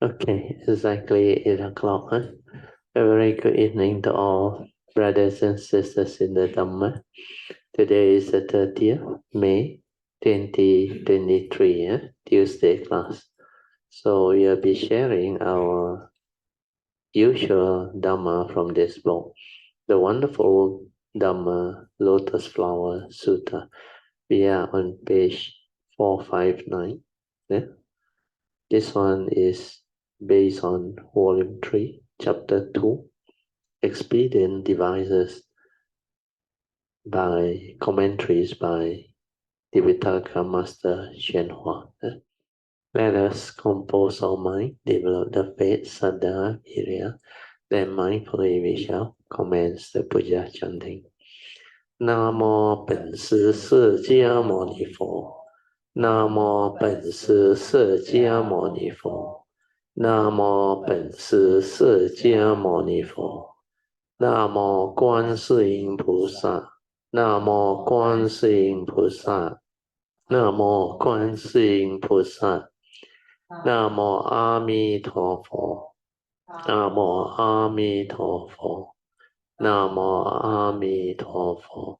Okay, exactly 8 o'clock. Huh? A very good evening to all brothers and sisters in the Dhamma. Today is the 30th May 2023, Tuesday class. So we'll be sharing our usual Dhamma from this book, the wonderful Dhamma Lotus Flower Sutta. We are on page 459. Yeah? This one is based on volume 3, chapter 2, expedient devices by commentaries by Tipitaka Master宣化. Let us compose our mind, develop the faith, Saddha, Virya, then mindfully we shall commence the Puja chanting. Namo 本师释迦牟尼佛。南无本师释迦牟尼佛。南无本师释迦牟尼佛。南无观世音菩萨。南无观世音菩萨。南无观世音菩萨。南无阿弥陀佛。南无阿弥陀佛。南无阿弥陀佛。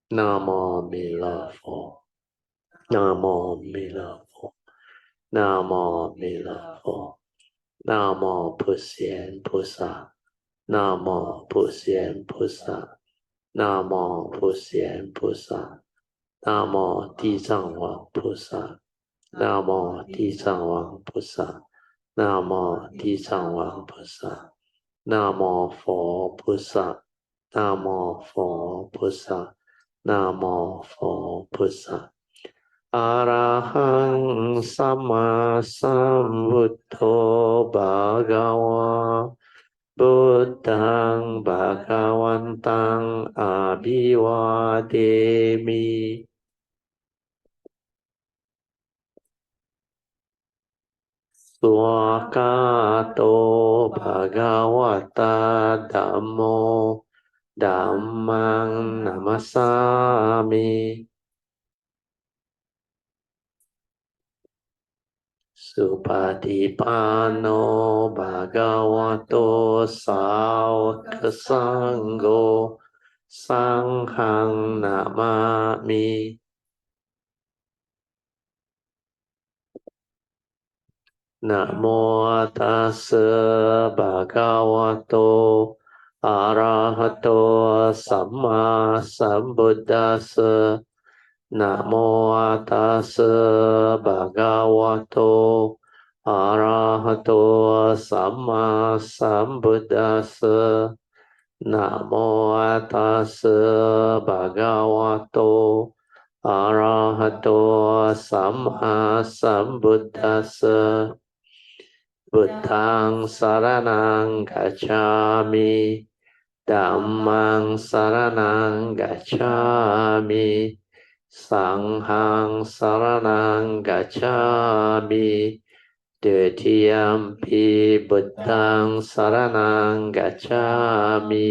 南无弥勒佛。南无弥勒佛。南无弥勒佛。南无普贤菩萨。南无普贤菩萨。南无普贤菩萨。南无地藏王菩萨。南无地藏王菩萨。南无地藏王菩萨。南无佛菩萨。南无佛菩萨。南无佛菩萨。อะระหังสัมมาสัมพุทโธภะคะวะพุทธังภะคะวันตังอะภิวาเทมิสุขโตภะคะวะตาธัมโมธัมมังนัมสสามิสุปฏิปันโนภะคะวะโตสาวกสังโฆสังฆังนะมามินะโมตัสสะภะคะวะโตอะระหะโตสัมมาสัมพุทธัสสะนะโมตัสสะภะคะวะโตอะระหะโตสัมมาสัมพุทธัสสะนะโมตัสสะภะคะวะโตอะระหะโตสัมมาสัมพุทธัสสะพุทธังสรณังคัจฉามิธัมมังสรณังคัจฉามิสังฆังสรณังคัจฉามิดุติยมปิพุทธังสรณังคัจฉามิ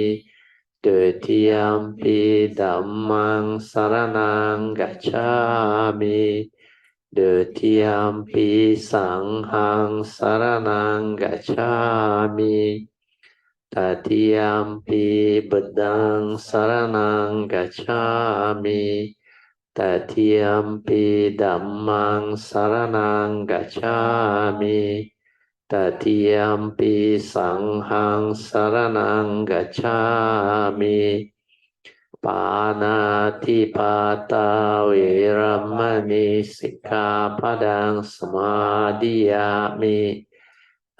ดุติยมปิธัมมังสรณังคัจฉามิดุติยมปิสังฆังสรณังคัจฉามิตติยมปิพุทธังสรณังคัจฉามิตติยมปิธัมมังสรณังคัจฉามิตติยมปิสังฆังสรณังคัจฉามิปานาติปาตาเวรมณีสิกขาปดังสมาธิยามิ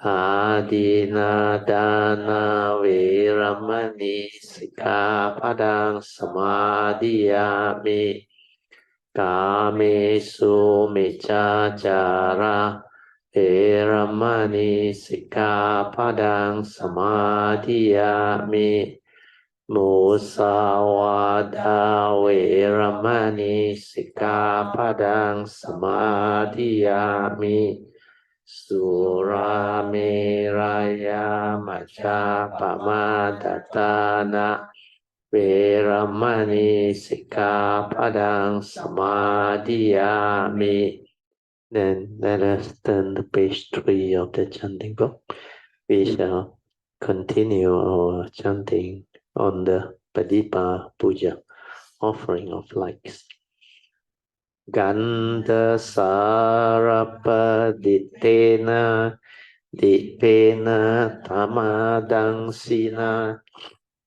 อาดินาดานาเวรมณีสิกขาปดังสมาธิยามิกาเมสุมิจฉาจาระเวรมณีสิกขาปดังสมาธิยามิมุสาวาทาเวรมณีสิกขาปดังสมาธิยามิสุราเมรยามัจจาปมาทฐานะเวรมณีสิกขาปดังสมาธิยามิ Then let us turn to page 3 of the chanting book. We shall continue our chanting on the Padipa Puja, offering of lights. Ganda Sarapaditena Dipena Tamadangsina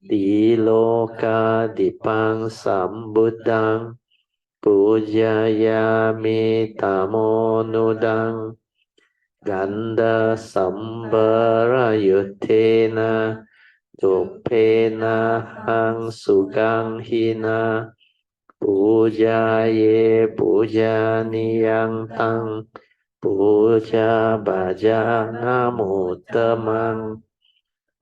Diloka Dipang Sambuddhang Pujayami Tamonudang Ganda Sambarayutena Dupena Hang Sugang Hina Pujaye Pujaniyang Tang Puja Bhajana Muttamang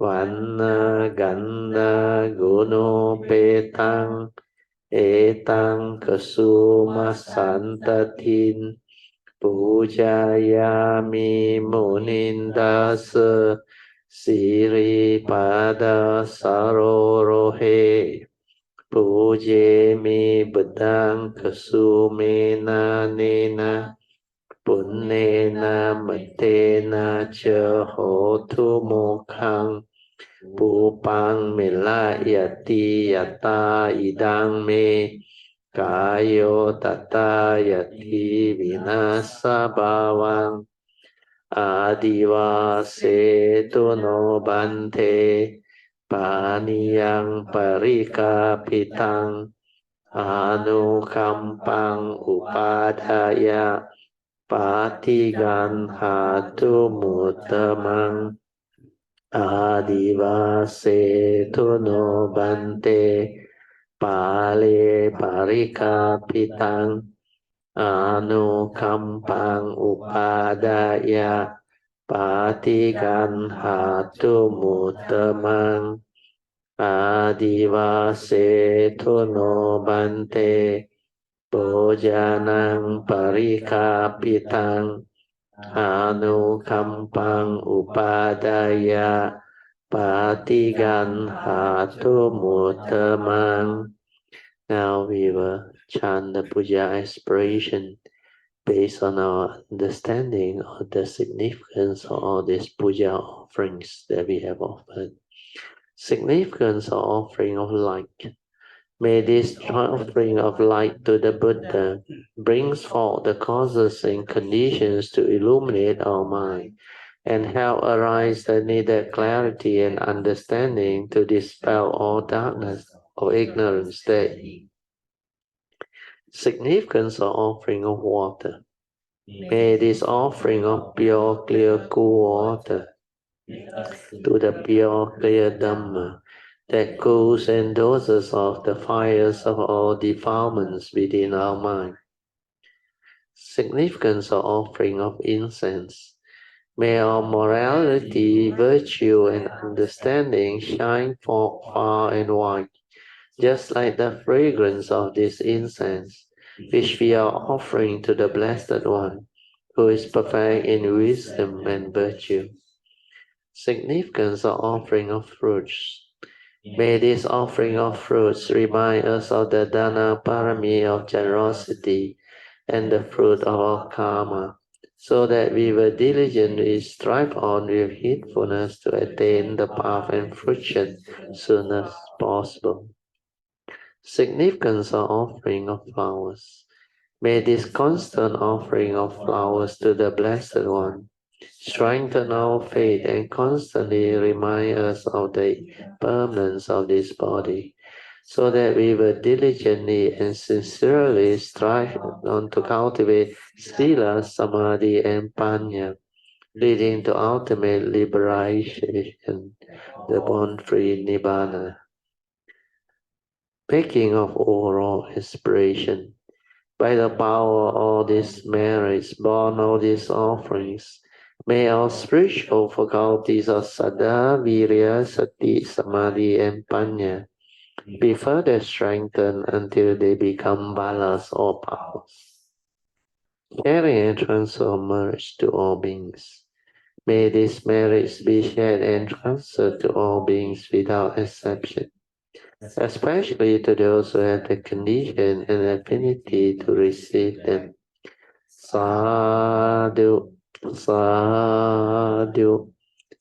Vanna Ganda Guno Petang Etang Kasuma Santatin Pujayami Munindasa Siri Pada Sarorohe Pujemi Bedang Kasumena Nena Punnena Matena Cha Hotu Mokhang Pupang Milayati Yata Idang Me Kayo Tata Yati Vinasa Bhavang Adivase Tuno Bante Paniyang Parikapitang Anukampang Upadaya Patigan Hatu Muttamang Adivase Tuno Bante Pale Parikapitang Anukampang Upadaya Patigan Hatu Muttamang Adivase Tuno Bante Bojanang Parikapitang Anukampang Upadaya Patigan Hatu Muttamang. Now we will chant the Puja aspiration based on our understanding of the significance of all these Puja offerings that we have offered. Significance of offering of light. May this offering of light to the Buddha brings forth the causes and conditions to illuminate our mind and help arise the needed clarity and understanding to dispel all darkness or ignorance. The significance of offering of water. May this offering of pure, clear, cool water to the pure, clear Dhamma that cools and doses off the fires of all defilements within our mind. Significance of offering of incense. May our morality, virtue, and understanding shine forth far and wide, just like the fragrance of this incense, which we are offering to the Blessed One, who is perfect in wisdom and virtue. Significance of offering of fruits. May this offering of fruits remind us of the Dana Parami of generosity and the fruit of our karma, so that we will diligently strive on with heedfulness to attain the path and fruition soon as possible. Significance of offering of flowers. May this constant offering of flowers to the Blessed One strengthen our faith and constantly remind us of the permanence of this body, so that we will diligently and sincerely strive on to cultivate Sila, Samadhi, and Panya, leading to ultimate liberation, the born-free Nibbana. Making of overall aspiration. By the power of all these merits, born all these offerings, may our spiritual faculties of Saddha, Virya, Sati, Samadhi, and Panya be further strengthened until they become balas or powers. Sharing and transfer of merits to all beings. May these merits be shared and transferred to all beings without exception, especially to those who have the condition and affinity to receive them. Sadhu, sadhu,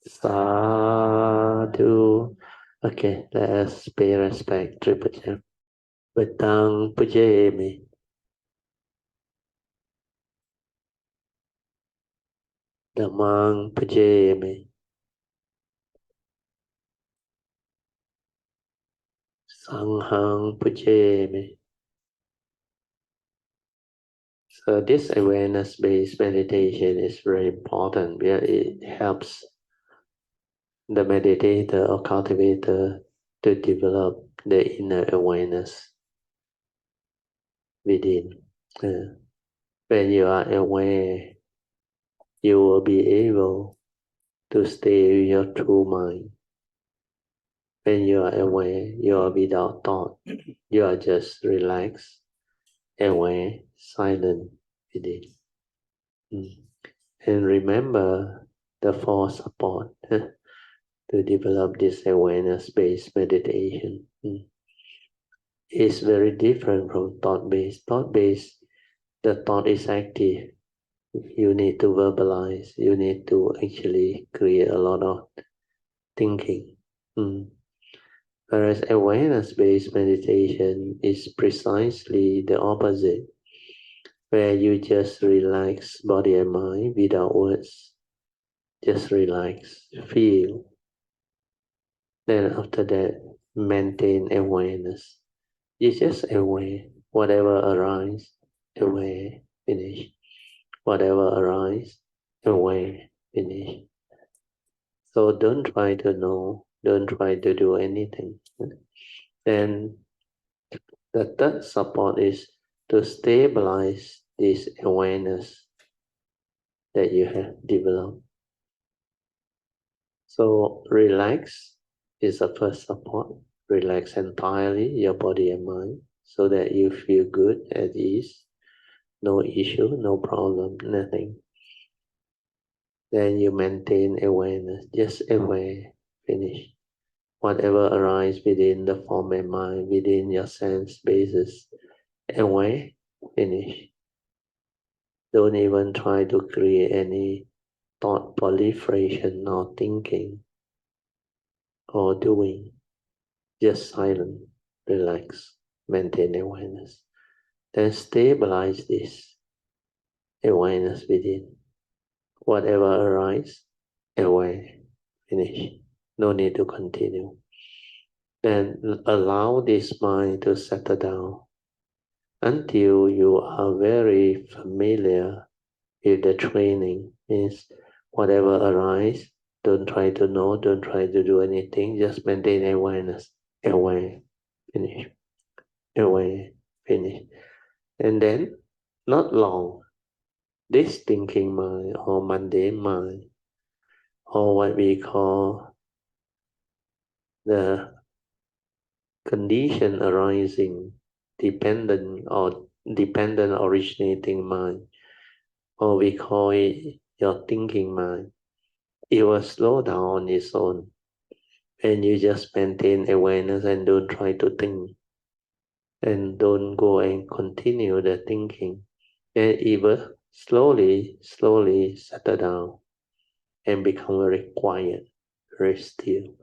sadhu. Okay, let us pay respect to Puja. Betang Pujemi. Dhammang Pujemi. Sanghang Pujemi. So this awareness-based meditation is very important because it helps the meditator or cultivator to develop the inner awareness within. When you are aware, you will be able to stay with your true mind. When you are aware, you are without thought. You are just relaxed, aware, silent within. And remember the four support to develop this awareness-based meditation. It's very different from thought-based. Thought-based, the thought is active. You need to verbalize. You need to actually create a lot of thinking. Whereas awareness-based meditation is precisely the opposite, where you just relax body and mind without words. Just relax, feel. Then after that, maintain awareness. You just aware. Whatever arises, aware, finish. Whatever arises, aware, finish. So don't try to know. Don't try to do anything. Then the third support is to stabilize this awareness that you have developed. So relax is the first support. Relax entirely your body and mind so that you feel good, at ease, no issue, no problem, nothing. Then you maintain awareness, just aware, finish. Whatever arises within the form and mind, within your sense basis, aware, finish. Don't even try to create any thought proliferation or thinking or doing. Just silent, relax, maintain awareness. Then stabilize this awareness within. Whatever arises, aware, finish. No need to continue. Then allow this mind to settle down until you are very familiar with the training. Means whatever arises, don't try to know, don't try to do anything, just maintain awareness. Aware, finish. Aware, finish. And then, not long, this thinking mind or mundane mind, or what we call the condition arising dependent originating mind, or we call it your thinking mind, it will slow down on its own. And you just maintain awareness and don't try to think. And don't go and continue the thinking. And it will slowly settle down and become very quiet, very still.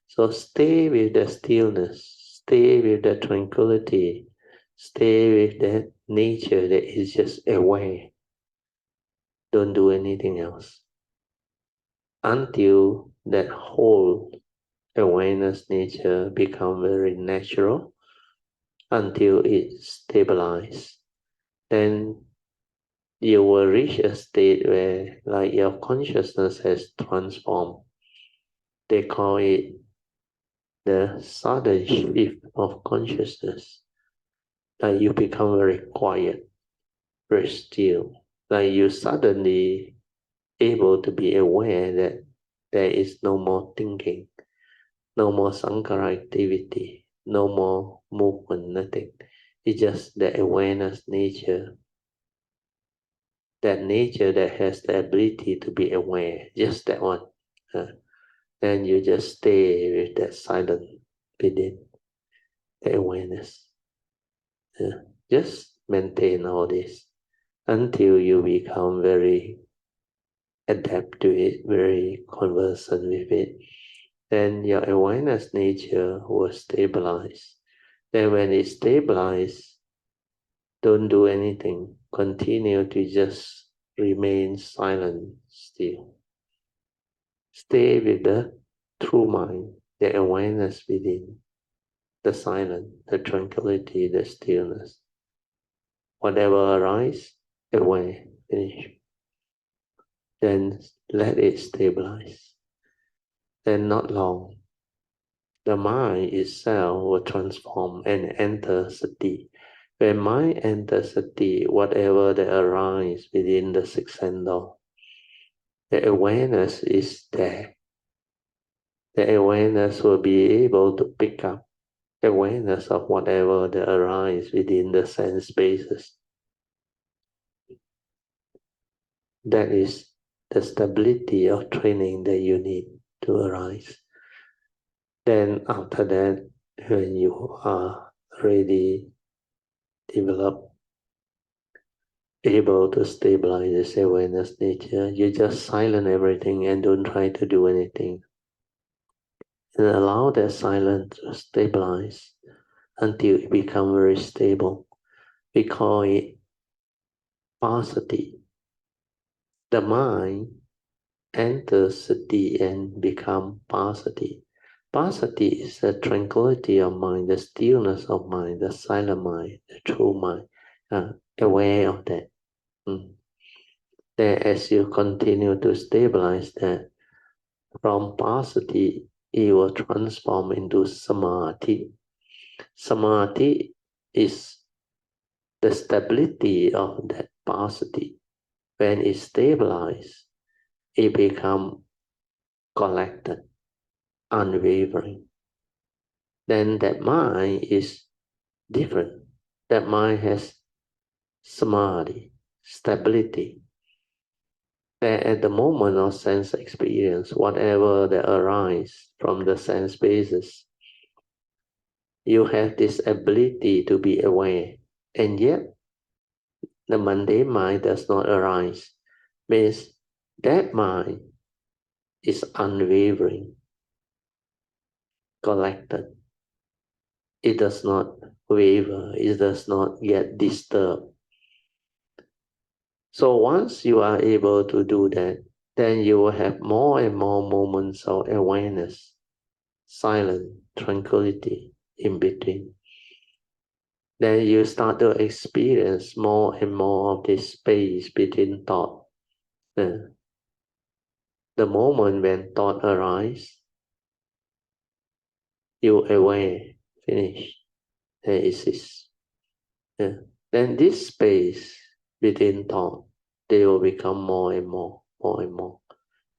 So stay with the stillness, stay with the tranquility, stay with that nature that is just aware. Don't do anything else. Until that whole awareness nature become very natural, until it stabilizes, then you will reach a state where like your consciousness has transformed. They call it the sudden shift of consciousness. Like you become very quiet, very still. Like you suddenly able to be aware that there is no more thinking, no more sankara activity, no more movement, nothing. It's just the awareness nature. That nature that has the ability to be aware, just that one. And you just stay with that silent within the awareness. Just maintain all this until you become very adept to it, very conversant with it. Then your awareness nature will stabilize. Then when it stabilizes, don't do anything. Continue to just remain silent still. Stay with the true mind, the awareness within, the silence, the tranquility, the stillness. Whatever arises, aware, finish. Then let it stabilize. Then not long, the mind itself will transform and enter sati. When mind enters sati, whatever that arises within the sixth sense door, the awareness is there. The awareness will be able to pick up awareness of whatever that arises within the sense spaces. That is the stability of training that you need to arise. Then after that, when you are ready, develop, able to stabilize this awareness nature, you just silence everything and don't try to do anything. And allow that silence to stabilize until it becomes very stable. We call it passaddhi. The mind enters sati and becomes passaddhi. Passaddhi is the tranquility of mind, the stillness of mind, the silent mind, the true mind, aware of that. Then as you continue to stabilize that, from passaddhi, it will transform into samadhi. Samadhi is the stability of that passaddhi. When it stabilizes, it becomes collected, unwavering. Then that mind is different. That mind has samadhi, stability. That at the moment of sense experience, whatever that arises from the sense basis, you have this ability to be aware, and yet the mundane mind does not arise. Means that mind is unwavering, collected. It does not waver, it does not get disturbed. So once you are able to do that, then you will have more and more moments of awareness, silence, tranquility in between. Then you start to experience more and more of this space between thought. The moment when thought arises, you aware, finish, there exists. Then this space between thought, they will become more and more, more and more.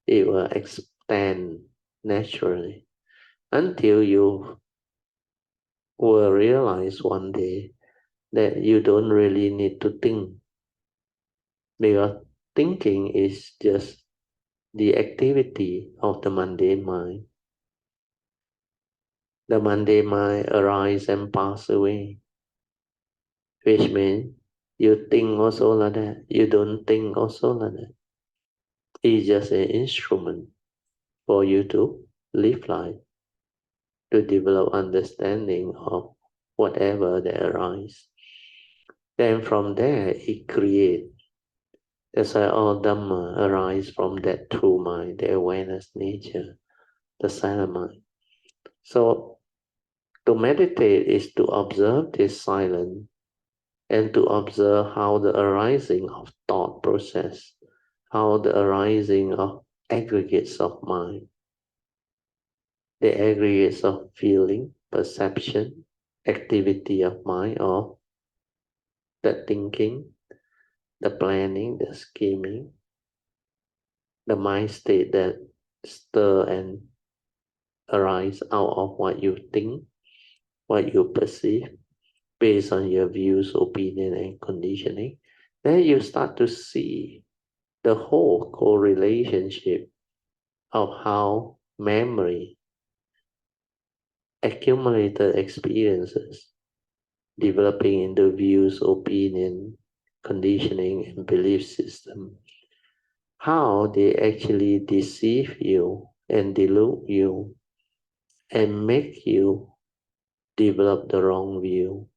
It will expand naturally until you will realize one day that you don't really need to think, because thinking is just the activity of the mundane mind. The mundane mind arises and passes away, which means you think also like that, you don't think also like that. It's just an instrument for you to live life, to develop understanding of whatever that arises. Then from there, it creates. That's why all Dhamma arise from that true mind, the awareness nature, the silent mind. So to meditate is to observe this silence and to observe how the arising of thought process, how the arising of aggregates of mind, the aggregates of feeling, perception, activity of mind, or the thinking, the planning, the scheming, the mind state that stir and arise out of what you think, what you perceive, based on your views, opinion, and conditioning. Then you start to see the whole correlationship of how memory, accumulated experiences, developing into views, opinion, conditioning and belief system, how they actually deceive you and delude you and make you develop the wrong view,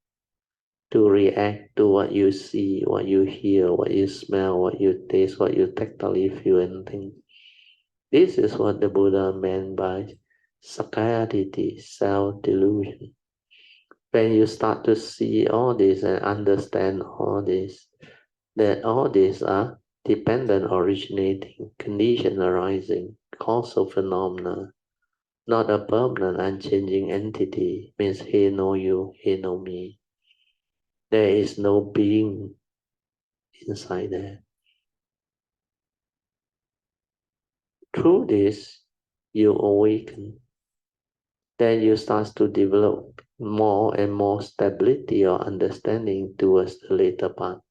to react to what you see, what you hear, what you smell, what you taste, what you tactily feel and think. This is what the Buddha meant by Sakkaya Ditthi, self-delusion. When you start to see all this and understand all this, that all these are dependent originating, condition arising, causal phenomena, not a permanent unchanging entity, means he know you, he know me. There is no being inside there. Through this, you awaken. Then you start to develop more and more stability or understanding towards the later part.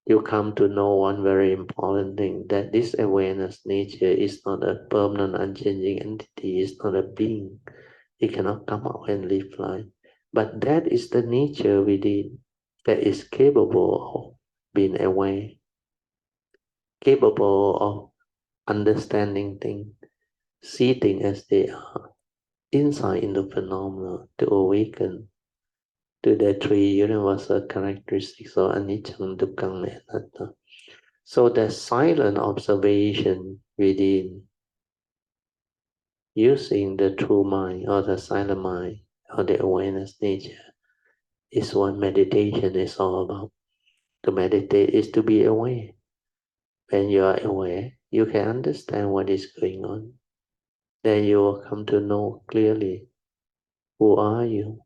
You come to know one very important thing, that this awareness nature is not a permanent unchanging entity, it's not a being. It cannot come out and live life. But that is the nature within that is capable of being aware, capable of understanding things, see things as they are, insight into phenomena, to awaken to the three universal characteristics of anicca, dukkha, and anatta. So the silent observation within, using the true mind or the silent mind or the awareness nature, is what meditation is all about. To meditate is to be aware. When you are aware, you can understand what is going on. Then you will come to know clearly, who are you,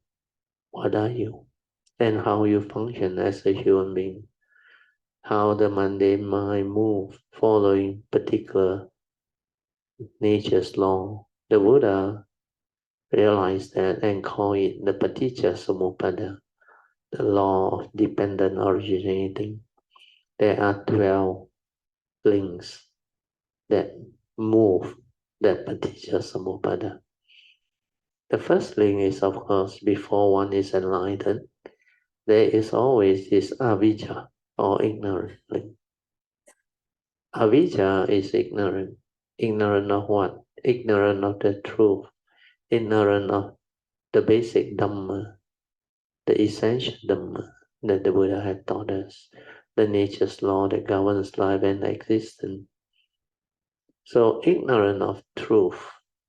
what are you, and how you function as a human being. How the mundane mind moves following particular nature's law. The Buddha realized that and called it the paticca samuppada, the law of dependent originating. There are 12 links that move that paticca samuppada. The first link is, of course, before one is enlightened, there is always this avijja or ignorant link. Avijja is ignorant. Ignorant of what? Ignorant of the truth. Ignorant of the basic Dhamma, the essential Dhamma that the Buddha had taught us, the nature's law that governs life and existence. So ignorant of truth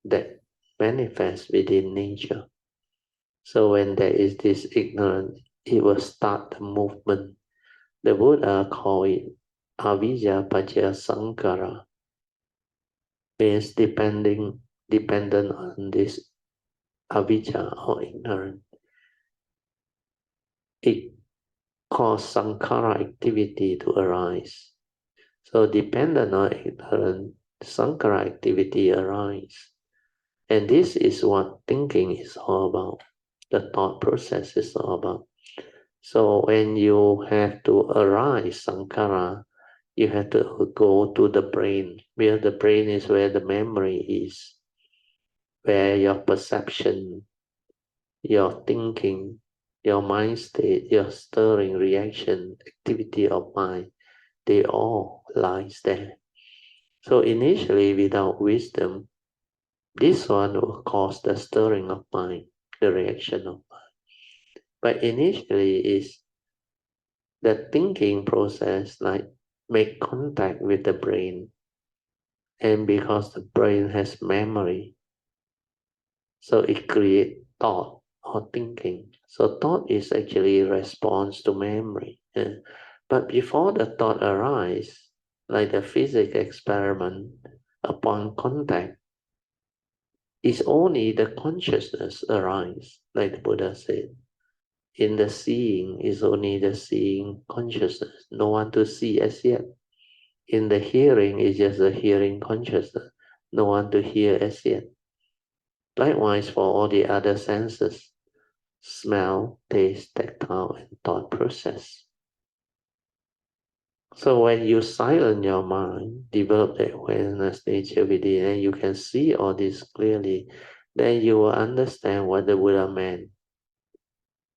that manifests within nature. So when there is this ignorance, it will start the movement. The Buddha called it avijja pajja sankara, means dependent on this avijja or ignorance. It causes sankhara activity to arise. So dependent on ignorance, sankhara activity arises. And this is what thinking is all about. The thought process is all about. So when you have to arise sankhara, you have to go to the brain, where the brain is where the memory is, where your perception, your thinking, your mind state, your stirring reaction, activity of mind, they all lies there. So initially, without wisdom, this one will cause the stirring of mind, the reaction of mind. But initially is the thinking process, like make contact with the brain. And because the brain has memory, so it creates thought or thinking. So thought is actually a response to memory. But before the thought arises, like the physics experiment, upon contact, it's only the consciousness arise, like the Buddha said. In the seeing is only the seeing consciousness, no one to see as yet. In the hearing is just the hearing consciousness, no one to hear as yet. Likewise for all the other senses, smell, taste, tactile, and thought process. So when you silence your mind, develop the awareness nature within, and you can see all this clearly, then you will understand what the Buddha meant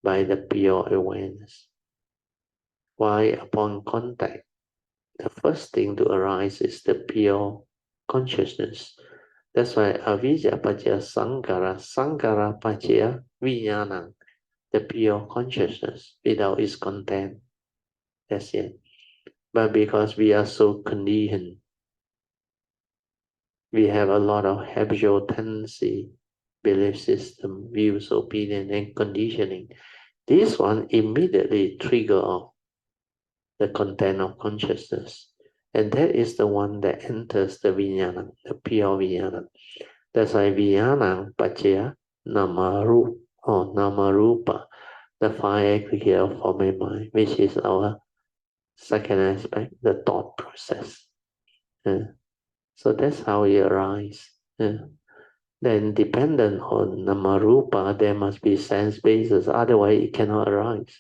by the pure awareness. Why upon contact, the first thing to arise is the pure consciousness. That's why avijja pacaya sankara, sankara pacaya vijnana, the pure consciousness without its content. That's it. But because we are so conditioned, we have a lot of habitual tendency, belief system, views, opinion, and conditioning. This one immediately trigger off the content of consciousness. And that is the one that enters the vijnana, the pure vijnana. That's why vijnana pacaya namarupa, or namarupa, the five aggregate of form and mind, which is our second aspect, the thought process. So that's how it arises. Then dependent on namarupa, there must be sense basis, otherwise it cannot arise.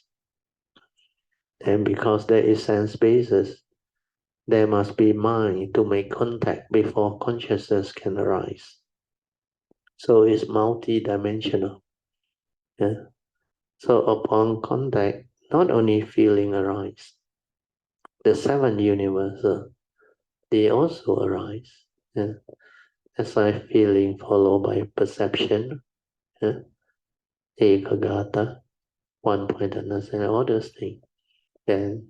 And because there is sense basis, there must be mind to make contact before consciousness can arise. So it's multi-dimensional. So upon contact, not only feeling arise, the seven universal, they also arise. That's why feeling followed by perception, ekagata, one point understanding, all those things. Then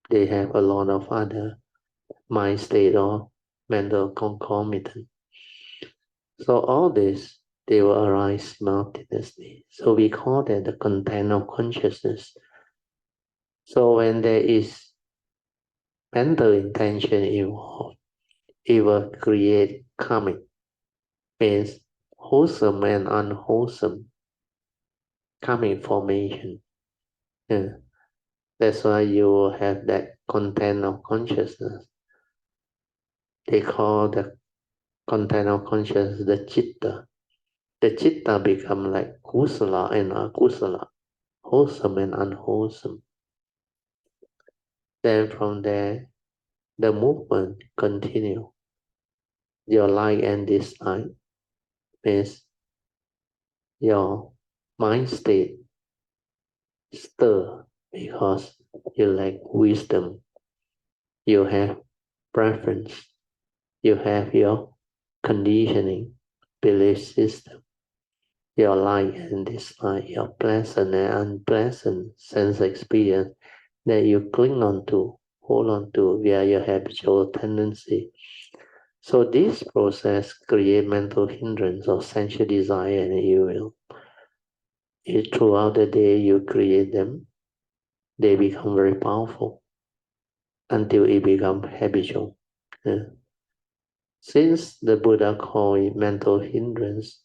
they have a lot of other mind state or mental concomitant. So all this, they will arise simultaneously. So we call that the content of consciousness. So when there is mental intention involved, it will create karmic, means wholesome and unwholesome karmic formation. That's why you will have that content of consciousness. They call the content of consciousness the chitta. The chitta become like kusala and akusala, wholesome and unwholesome. Then from there, the movement continue. Your like and dislike means your mind state stir because you lack wisdom. You have preference. You have your conditioning, belief system, your like and dislike, your pleasant and unpleasant sense experience that you cling on to, hold on to via your habitual tendency. So this process creates mental hindrance of sensual desire and evil. If throughout the day you create them, they become very powerful until it becomes habitual. Since the Buddha called it mental hindrance,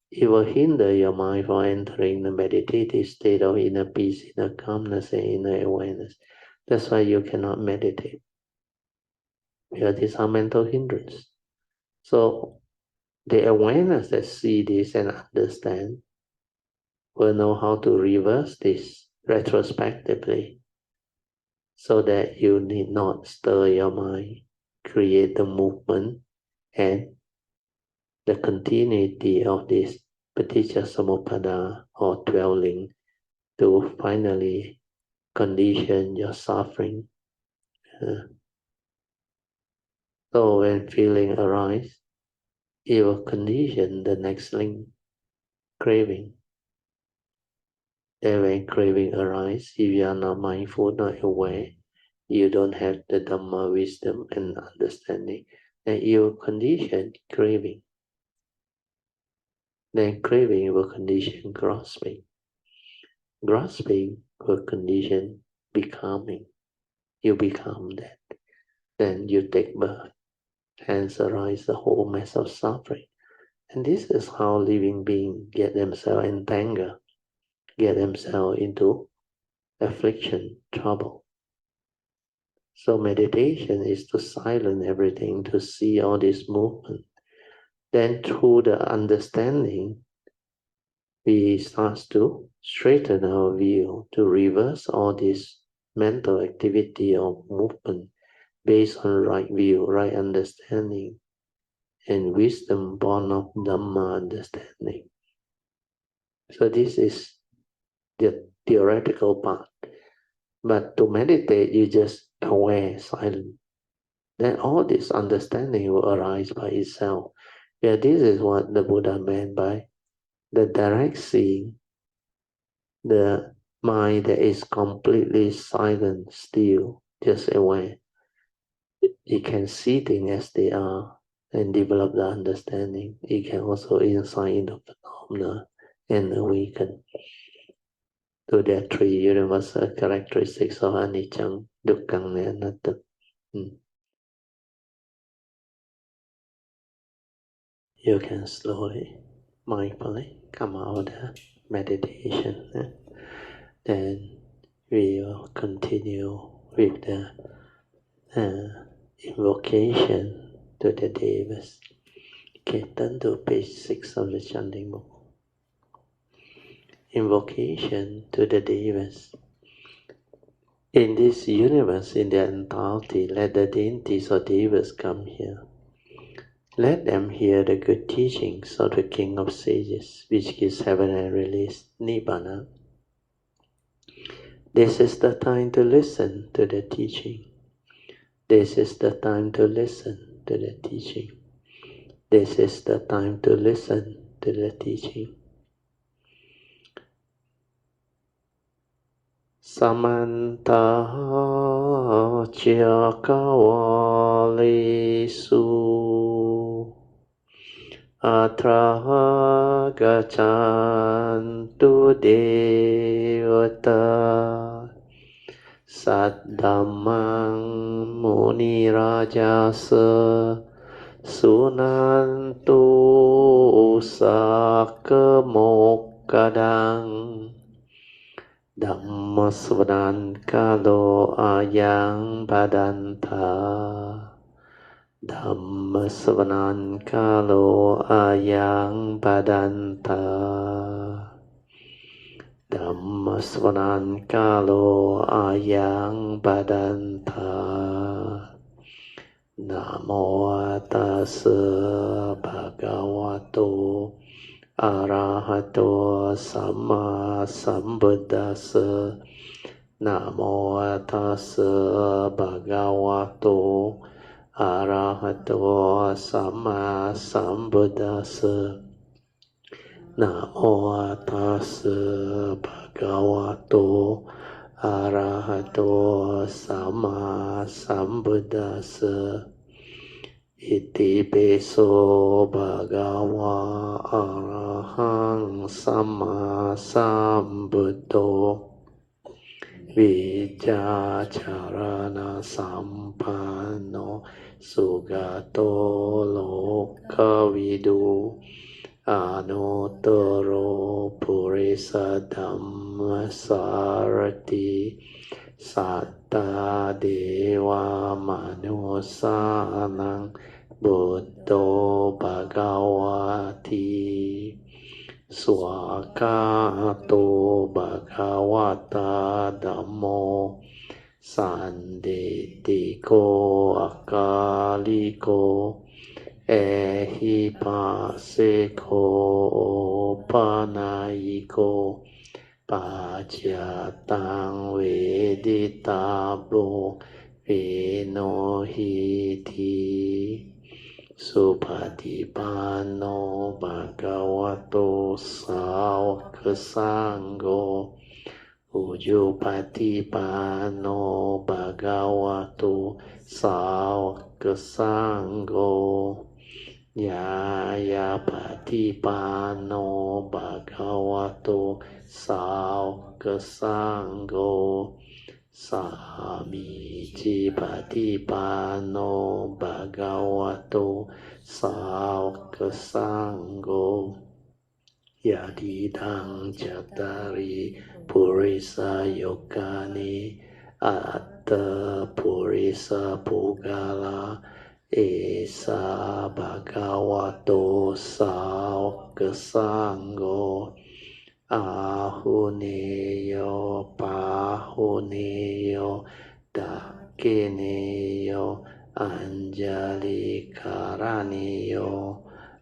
it will hinder your mind from entering the meditative state of inner peace, inner calmness, and inner awareness. That's why you cannot meditate, because these are mental hindrance. So the awareness that see this and understand will know how to reverse this retrospectively, so that you need not stir your mind, create the movement and the continuity of this paticca samuppada or dwelling to finally condition your suffering. So when feeling arise, it will condition the next link, craving. Then when craving arise, if you are not mindful, not aware, you don't have the Dhamma wisdom and understanding, then you will condition craving. Then craving will condition grasping. Grasping will condition becoming. You become that. Then you take birth. Hence arise the whole mess of suffering. And this is how living beings get themselves entangled, get themselves into affliction, trouble. So meditation is to silence everything, to see all this movement. Then through the understanding, we start to straighten our view, to reverse all this mental activity of movement based on right view, right understanding, and wisdom born of Dhamma understanding. So this is the theoretical part. But to meditate, you just aware, silent. Then all this understanding will arise by itself. Yeah, this is what the Buddha meant by the direct seeing, the mind that is completely silent, still, just aware. It can see things as they are and develop the understanding. It can also insight into phenomena and awaken to the three universal characteristics of anicca, dukkha, and anatta. You can slowly, mindfully come out of the meditation. Then we will continue with the invocation to the Devas. Okay, turn to page 6 of the chanting book. Invocation to the Devas. In this universe, in their entirety, let the deities or Devas come here. Let them hear the good teachings of the King of Sages, which gives heaven and release Nibbana. This is the time to listen to the teaching. This is the time to listen to the teaching. This is the time to listen to the teaching. Samanta Chakavalesu Atra Gachantu Devata Saddhammang Muni Rajasa Sunantu Sakamokadang Dhamma Svadan Kalo Ayang Badanta Dhamma Svadan Kalo Ayang Badanta Dhamma Svadan Kalo Ayang Badanta Namo Tassa Bhagavato Arahato Samma Sambuddhassa. Namo Tassa Bhagavato Arahato Samma Sambuddhassa. Namo Tassa Bhagavato Arahato Samma Sambuddhassa. Iti peso bhagava arahang samma sambuddho Vijacharana sampanno sugato lokavidu Anuttaro purisa dhamma sarati Satta deva manusanang Buddho Bhagavati Swakato Bhagavata Dhammo Sanditiko Akaliko Ehipaseko Panayiko Pachyatang Veditablo Vinohiti Supatipanno Bhagavato Sāvaka Sangho Ujupatipanno Bhagavato Sāvaka Sangho Yaya Patipanno Bhagavato Sāvaka Sangho Samiji Patipanno Bhagavato Sāvaka Sangho Yadidang Chattari Purisa Yogani Atta Purisa Pugala Esa Bhagavato Sāvaka Sangho Ahuneyo Pahuneyo Dakineyo Anjali Karaneyo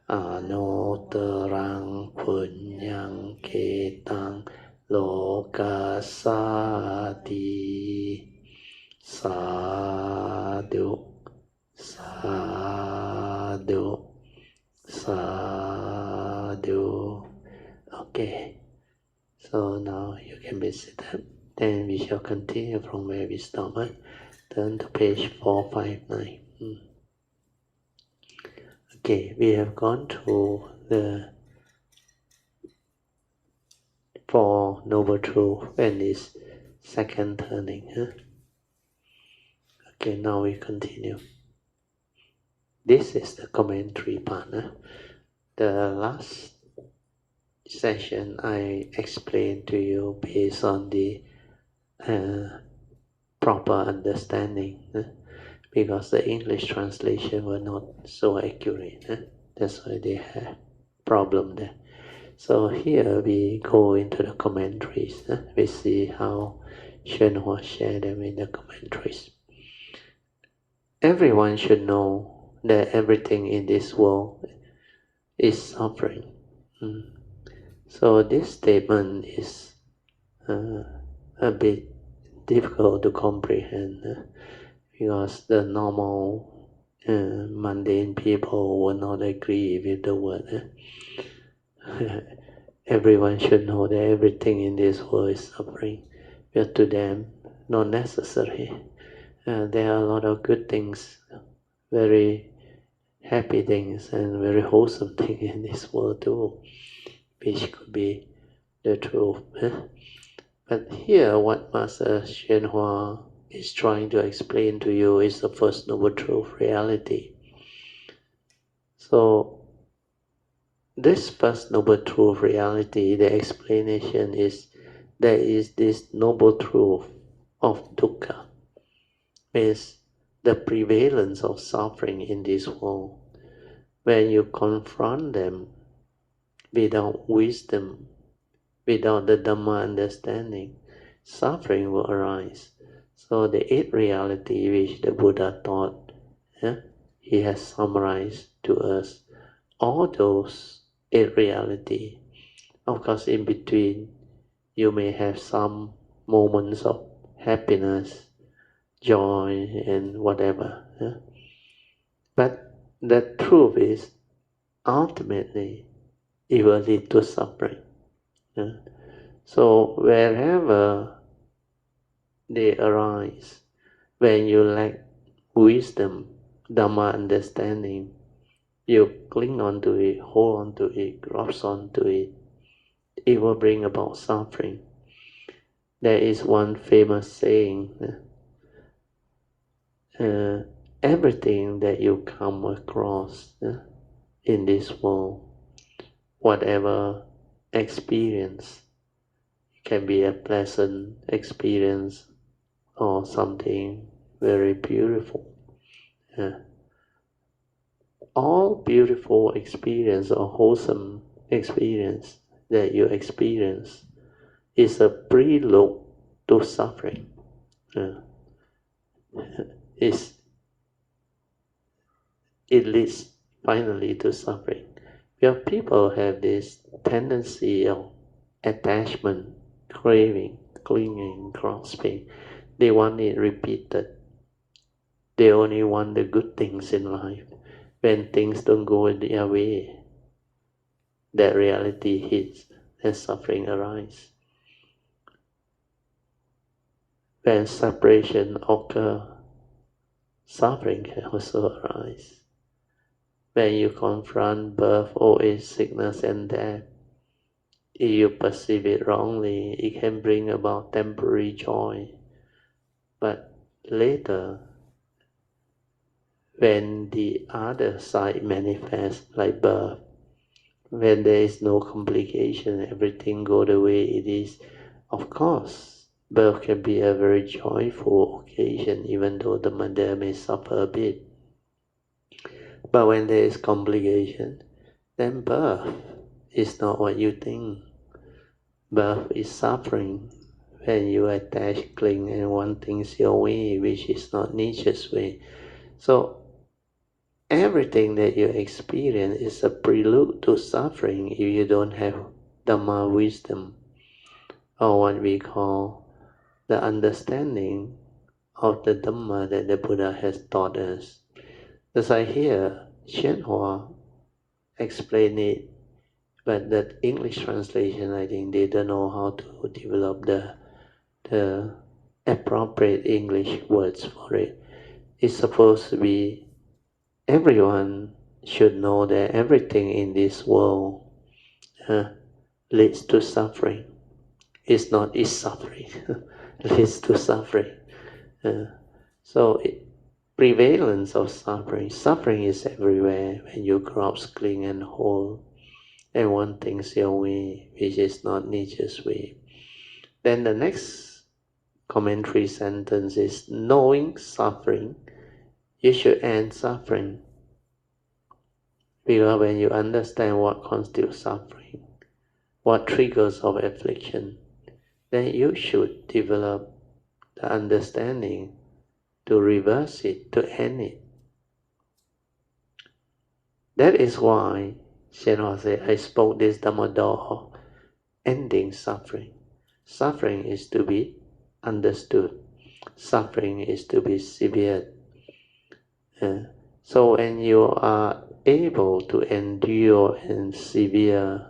Anuttarang Punyang Ketang lokasati sadhu sadhu sadhu. Okay, so now you can be seated. Then we shall continue from where we stopped. Turn to page 459. Okay, we have gone through the Four Noble Truths and this second turning. Okay, now we continue. This is the commentary part. The last session I explained to you based on the proper understanding, because the English translation were not so accurate. That's why they have problem there. So here we go into the commentaries. We see how Hsuan shared them in the commentaries. Everyone should know that everything in this world is suffering. So this statement is a bit difficult to comprehend because the normal mundane people will not agree with the word. Everyone should know that everything in this world is suffering, but to them, not necessary. There are a lot of good things, very happy things, and very wholesome things in this world too, which could be the truth. But here, what Master Hsuan is trying to explain to you is the First Noble Truth, reality. So, this First Noble Truth, reality, the explanation is there is this Noble Truth of dukkha, means the prevalence of suffering in this world. When you confront them without wisdom, without the Dhamma understanding, suffering will arise. So the eighth reality which the Buddha taught, he has summarized to us all those eight reality. Of course, in between, you may have some moments of happiness, joy, and whatever. But the truth is, ultimately, it will lead to suffering. So wherever they arise, when you lack wisdom, Dhamma understanding, you cling on to it, hold on to it, grasp on to it, it will bring about suffering. There is one famous saying, everything that you come across in this world, whatever experience, it can be a pleasant experience or something very beautiful. All beautiful experience or wholesome experience that you experience is a prelude to suffering. It leads finally to suffering. Because people have this tendency of attachment, craving, clinging, grasping. They want it repeated. They only want the good things in life. When things don't go their way, that reality hits and suffering arises. When separation occurs, suffering can also arise. When you confront birth, old age, sickness, and death, if you perceive it wrongly, it can bring about temporary joy. But later, when the other side manifests, like birth, when there is no complication, everything goes the way it is, of course, birth can be a very joyful occasion, even though the mother may suffer a bit. But when there is complication, then birth is not what you think. Birth is suffering when you attach, cling, and want things your way, which is not nature's way. So everything that you experience is a prelude to suffering if you don't have Dhamma wisdom. or what we call the understanding of the Dhamma that the Buddha has taught us. As I hear宣化explain it, but the English translation, I think they don't know how to develop the appropriate English words for it. It's supposed to be everyone should know that everything in this world leads to suffering. It's not is suffering, leads to suffering. Prevalence of suffering. Suffering is everywhere when you grasp, cling and hold and want things your way, which is not nature's way. Then the next commentary sentence is, knowing suffering, you should end suffering. Because when you understand what constitutes suffering, what triggers of affliction, then you should develop the understanding to reverse it, to end it. That is why Hsuan said, I spoke this Dhamma door of ending suffering. Suffering is to be understood. Suffering is to be severed. So when you are able to endure and severe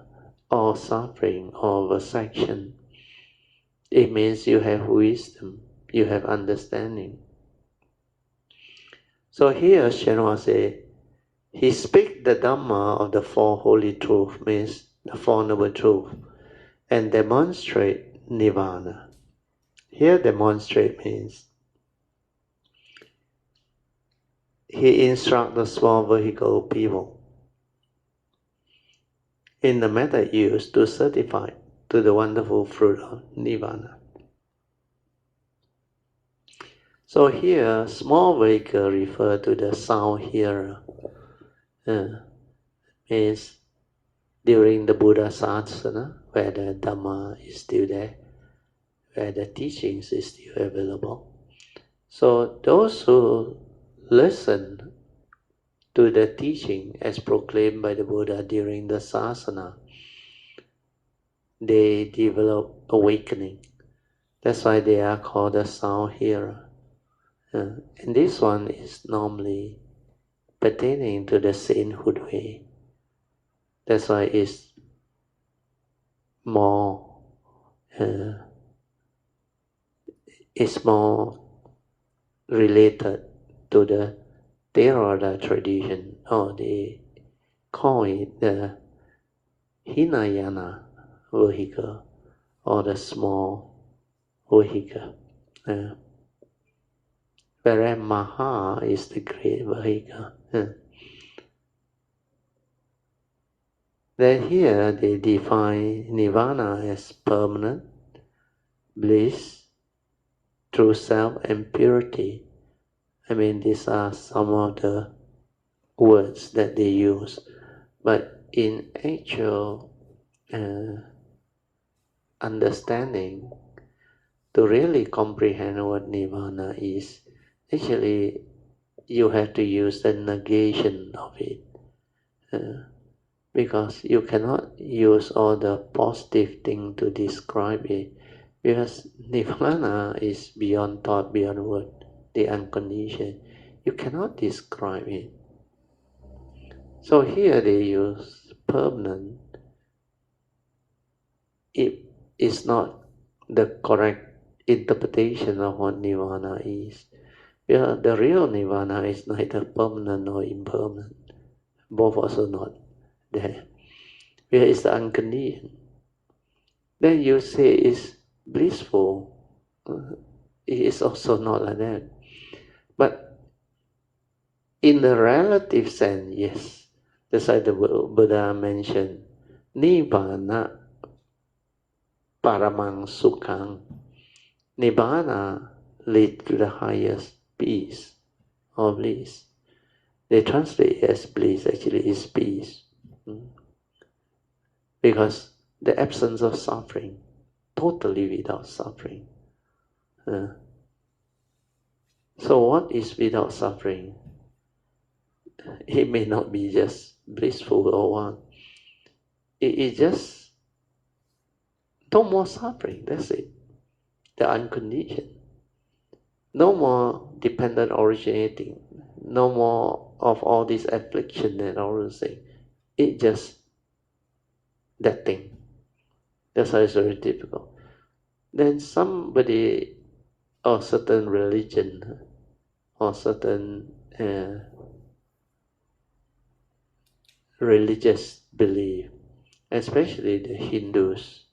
all suffering or vexation, it means you have wisdom, you have understanding. So here Hsuan says, he speaks the Dhamma of the Four Holy Truths, means the Four Noble Truths, and demonstrate Nirvana. Here demonstrate means he instructs the small vehicle people in the method used to certify to the wonderful fruit of Nirvana. So here, small vehicle refer to the sound hearer. Means during the Buddha Sasana, where the Dhamma is still there, where the teachings is still available. So those who listen to the teaching as proclaimed by the Buddha during the Sasana, they develop awakening. That's why they are called the sound hearer. And this one is normally pertaining to the sainthood way. That's why it's more related to the Theravada tradition, or they call it the Hinayana vehicle, or the small vehicle. Whereas Maha is the great vehicle. Then here they define Nirvana as permanent, bliss, true self and purity. I mean, these are some of the words that they use. But in actual understanding, to really comprehend what Nirvana is, actually you have to use the negation of it. Because you cannot use all the positive thing to describe it, because Nirvana is beyond thought, beyond word, the unconditioned. You cannot describe it. So here they use permanent. It is not the correct interpretation of what Nirvana is. Because the real Nirvana is neither permanent nor impermanent. Both also not there. Where is the unconditioned? Then you say it's blissful. It is also not like that. But in the relative sense, yes. That's why the Buddha mentioned Nibbana Paramang Sukhang. Nibbana leads to the highest peace or bliss. They translate it as bliss, actually is peace. Because the absence of suffering, totally without suffering. So what is without suffering? It may not be just blissful or one. It is just No more suffering, that's it. The unconditioned. No more dependent originating. No more of all this affliction and all those things. It just that thing. That's why it's very difficult. Then somebody or certain religion or certain religious belief, especially the Hindus,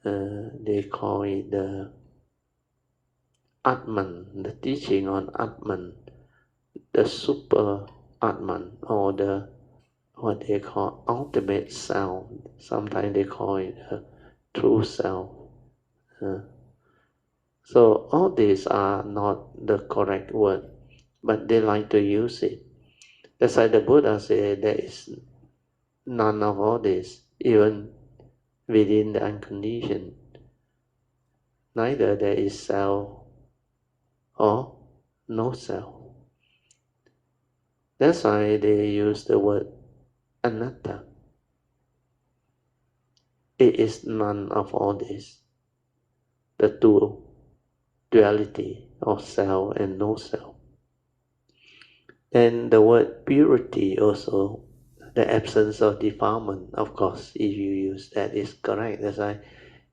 they call it the Atman, the teaching on Atman, the super Atman, or the what they call ultimate self. Sometimes they call it the true self. So all these are not the correct word, but they like to use it. That's why the Buddha said there is none of all this, even within the unconditioned. Neither there is self or no self. That's why they use the word anatta. It is none of all this. The duality of self and no self. And the word purity also, the absence of defilement, of course, if you use that, is correct. That's why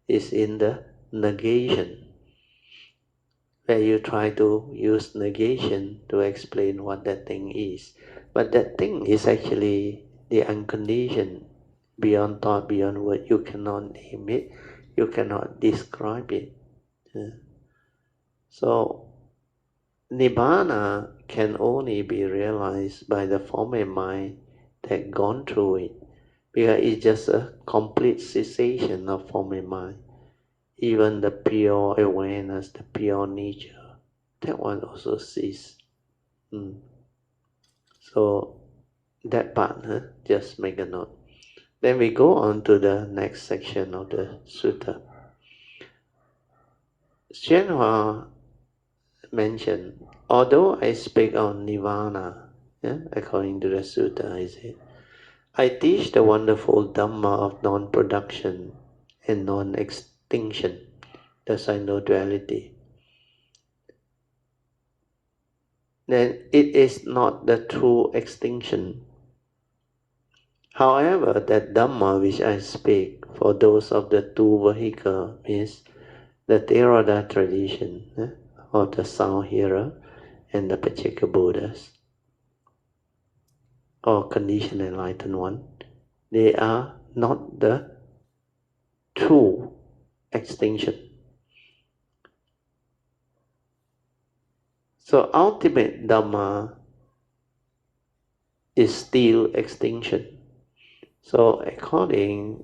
it's in the negation, where you try to use negation to explain what that thing is. But that thing is actually the unconditioned, beyond thought, beyond word. You cannot name it, you cannot describe it. So Nibbana can only be realized by the form and mind that gone through it, because it's just a complete cessation of form and mind. Even the pure awareness, the pure nature, that one also cease. So that part, just make a note. Then we go on to the next section of the sutta. Hsuan mentioned, although I speak on Nirvana, according to the sutta, he said, I teach the wonderful Dhamma of non-production and non-extinction, thus I know duality. Then it is not the true extinction. However, that Dhamma which I speak for those of the two vehicles means the Theravada tradition of the sound hearer and the Pacceka Buddhas, or conditioned enlightened one, they are not the true extinction. So ultimate Dhamma is still extinction. So according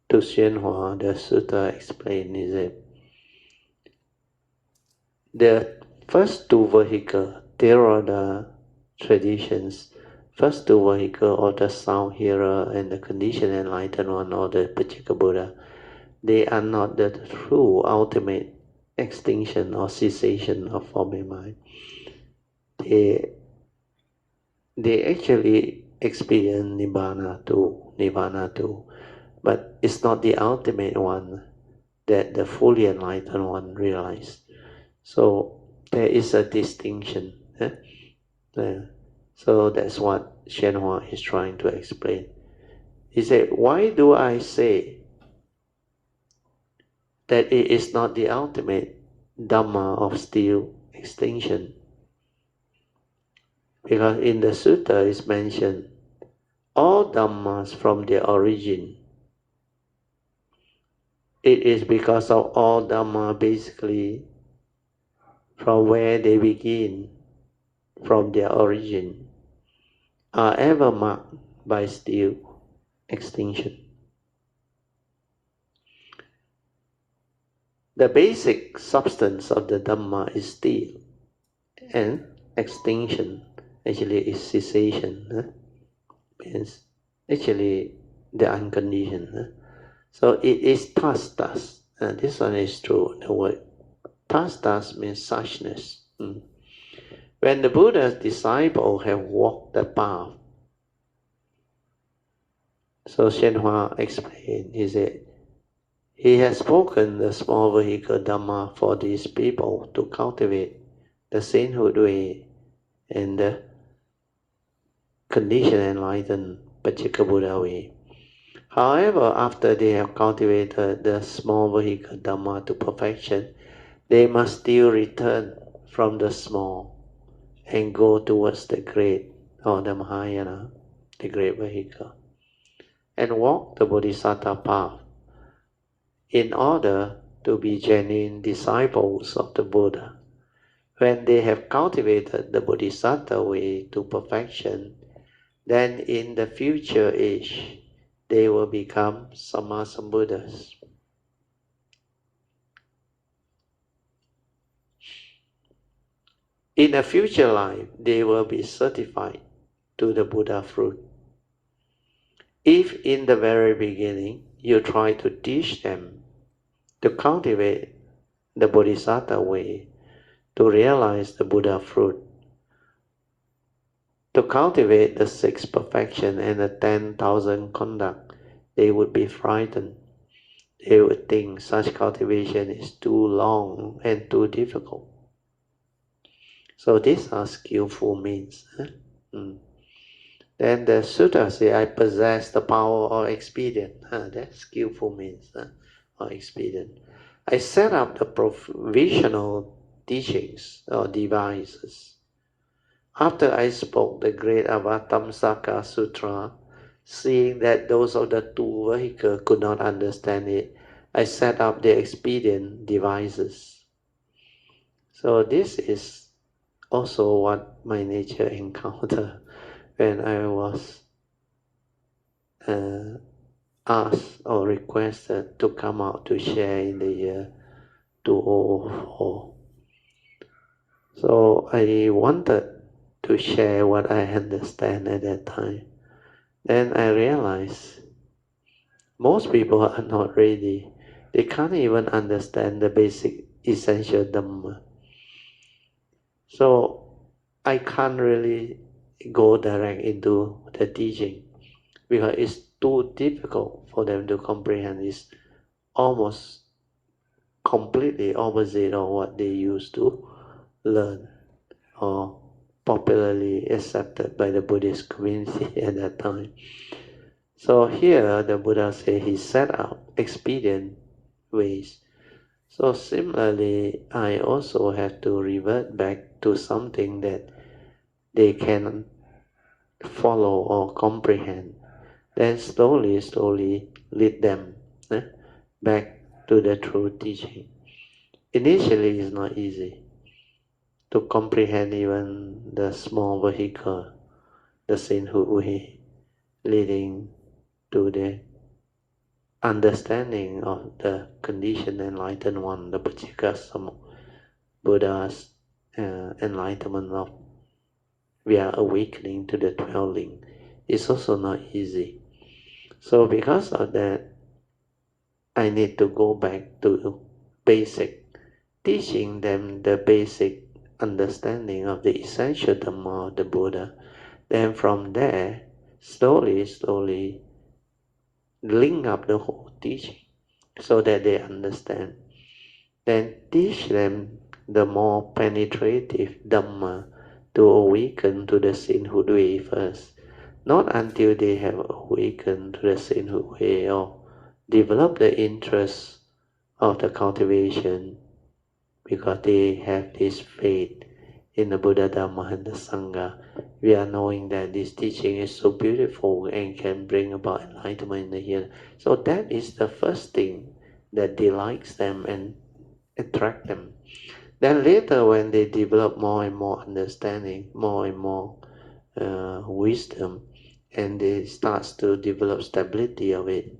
to Hsuan, the sutta explained is that the first two vehicles, Theravada traditions, first two vehicles of the sound hearer and the conditioned enlightened one, or the Pacceka Buddha, they are not the true ultimate extinction or cessation of form and mind. They actually experience Nibbana too, but it's not the ultimate one that the fully enlightened one realized. So there is a distinction. So that's what Hsuan is trying to explain. He said, why do I say that it is not the ultimate Dhamma of still extinction? Because in the sutta is mentioned, all Dhammas from their origin. It is because of all Dhamma basically from where they begin, from their origin, are ever marked by still extinction. The basic substance of the Dhamma is still, and extinction actually is cessation. Means actually the unconditioned. So it is thus. This one is true. The word thus means suchness. When the Buddha's disciples have walked the path, so Hsuan explained, he said, He has spoken the small vehicle Dhamma for these people to cultivate the sainthood way and the conditioned enlightened Pachika Buddha way. However, after they have cultivated the small vehicle Dhamma to perfection, they must still return from the small and go towards the great, or the Mahayana, the great vehicle, and walk the Bodhisattva path in order to be genuine disciples of the Buddha. When they have cultivated the Bodhisattva way to perfection, then in the future age, they will become Sammasambuddhas. In a future life, they will be certified to the Buddha fruit. If in the very beginning you try to teach them to cultivate the Bodhisattva way, to realize the Buddha fruit, to cultivate the sixth perfection and the 10,000 conduct, they would be frightened. They would think such cultivation is too long and too difficult. So these are skillful means. Then the sutta say, I possess the power or expedient. That's skillful means or expedient. I set up the provisional teachings or devices. After I spoke the great Avatamsaka Sutra, seeing that those of the two vehicles could not understand it, I set up the expedient devices. So this is also what my nature encountered when I was asked or requested to come out to share in the year 2004. So I wanted to share what I understand at that time. Then I realized most people are not ready. They can't even understand the basic essential Dhamma. So I can't really go direct into the teaching because it's too difficult for them to comprehend. It's almost completely opposite of what they used to learn or popularly accepted by the Buddhist community at that time. So here the Buddha says he set up expedient ways. So similarly, I also have to revert back to something that they can follow or comprehend. Then slowly lead them back to the true teaching. Initially, it's not easy to comprehend even the small vehicle, the sainthood way, leading to the understanding of the conditioned enlightened one, the Pachika Buddha's enlightenment of via awakening to the 12 link is also not easy. So because of that, I need to go back to basic, teaching them the basic understanding of the essential Dhamma of the Buddha. Then from there, slowly link up the whole teaching so that they understand. Then teach them the more penetrative Dhamma to awaken to the sainthood way first. Not until they have awakened to the sainthood way or develop the interest of the cultivation, because they have this faith in the Buddha, Dhamma and the Sangha. We are knowing that this teaching is so beautiful and can bring about enlightenment in the here. So that is the first thing that delights them and attract them. Then later when they develop more and more understanding, more and more wisdom, and they start to develop stability of it,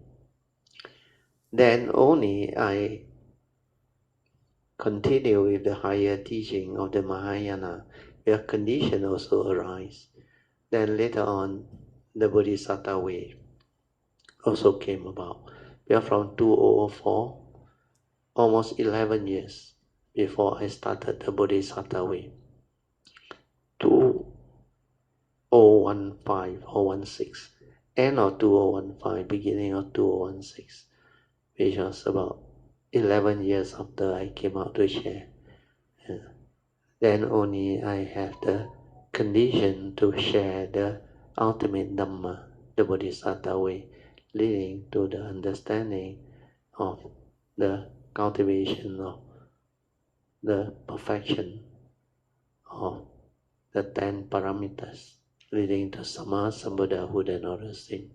then only I continue with the higher teaching of the Mahayana, where condition also arise. Then later on, the Bodhisattva way also came about. We are from 2004, almost 11 years before I started the Bodhisattva way. 2015 or 16, end of 2015, beginning of 2016. which was about 11 years after I came out to share. Then only I have the condition to share the ultimate Dhamma, the Bodhisattva way, leading to the understanding of the cultivation of the perfection of the 10 paramitas, leading to Samma Sambuddhahood and all those things.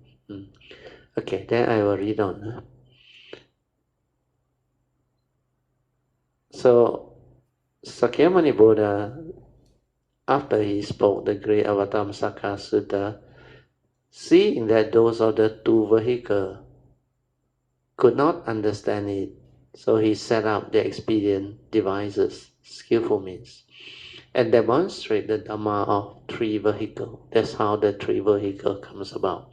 Okay, then I will read on. So, Sakyamuni Buddha, after he spoke the great Avatamsaka Sutta, seeing that those of the two vehicles could not understand it, so he set up the expedient devices, skillful means, and demonstrate the Dhamma of 3 vehicles. That's how the 3 vehicles comes about.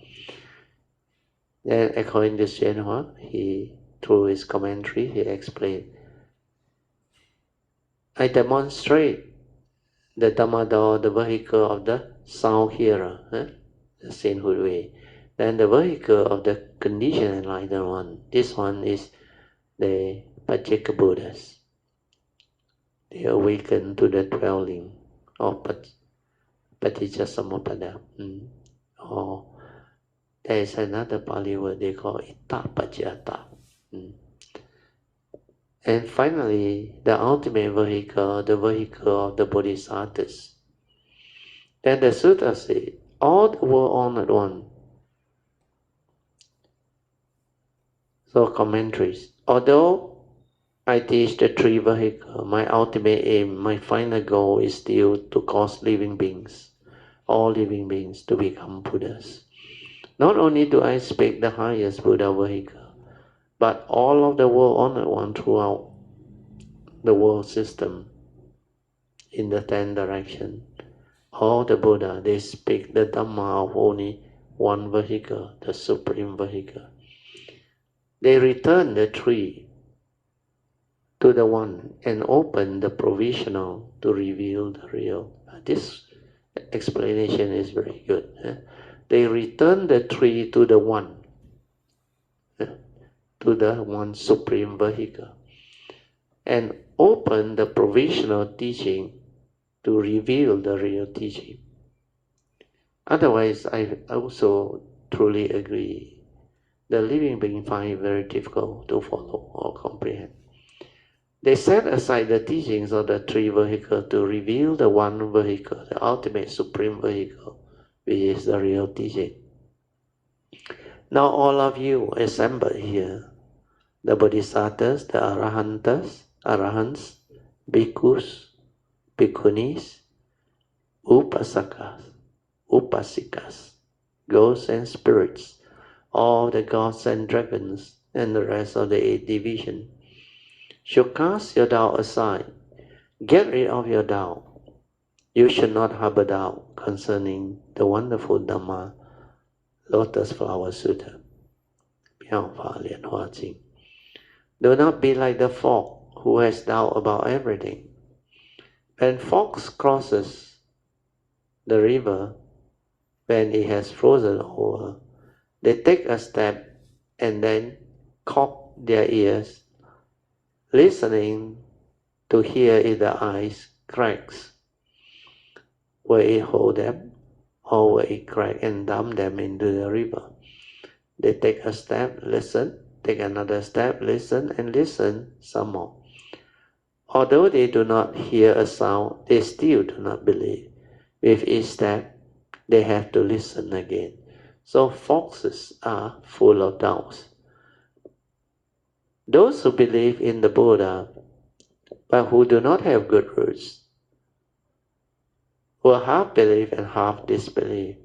Then according to宣化, through his commentary, he explained, I demonstrate the Dhamma door, the vehicle of the sound hearer, the sainthood way. Then the vehicle of the conditioned enlightened one. This one is the Pajjeka Buddhas. They awaken to the 12 link of Paticcasamuppada. Or there is another Pali word they call Itta Pajjata. And finally, the ultimate vehicle, the vehicle of the Bodhisattvas. Then the Sutta says, all the world honored one. So commentaries. Although I teach the 3 vehicles, my ultimate aim, my final goal is still to cause living beings, all living beings, to become Buddhas. Not only do I speak the highest Buddha vehicle, but all of the world honored one throughout the world system in the 10 directions. All the Buddha, they speak the Dhamma of only one vehicle, the supreme vehicle. They return the 3 to the one and open the provisional to reveal the real. This explanation is very good. They return the 3 to the one, to the one supreme vehicle, and open the provisional teaching to reveal the real teaching. Otherwise, I also truly agree, the living being find it very difficult to follow or comprehend. They set aside the teachings of the 3 vehicles to reveal the one vehicle, the ultimate supreme vehicle, which is the real teaching. Now all of you assembled here, the Bodhisattvas, the Arahants, Bhikkhus, Bhikkhunis, Upasakas, Upasikas, ghosts and spirits, all the gods and dragons, and the rest of the 8 divisions, should cast your doubt aside. Get rid of your doubt. You should not harbor doubt concerning the wonderful Dhamma, Lotus Flower Sutra, 妙法蓮華經. Do not be like the fog who has doubt about everything. When fox crosses the river, when it has frozen over, they take a step and then cock their ears, listening to hear if the ice cracks. Will it hold them, or will it crack and dump them into the river? They take a step, listen, take another step, listen, and listen some more. Although they do not hear a sound, they still do not believe. With each step, they have to listen again. So foxes are full of doubts. Those who believe in the Buddha, but who do not have good roots, will half believe and half disbelieve.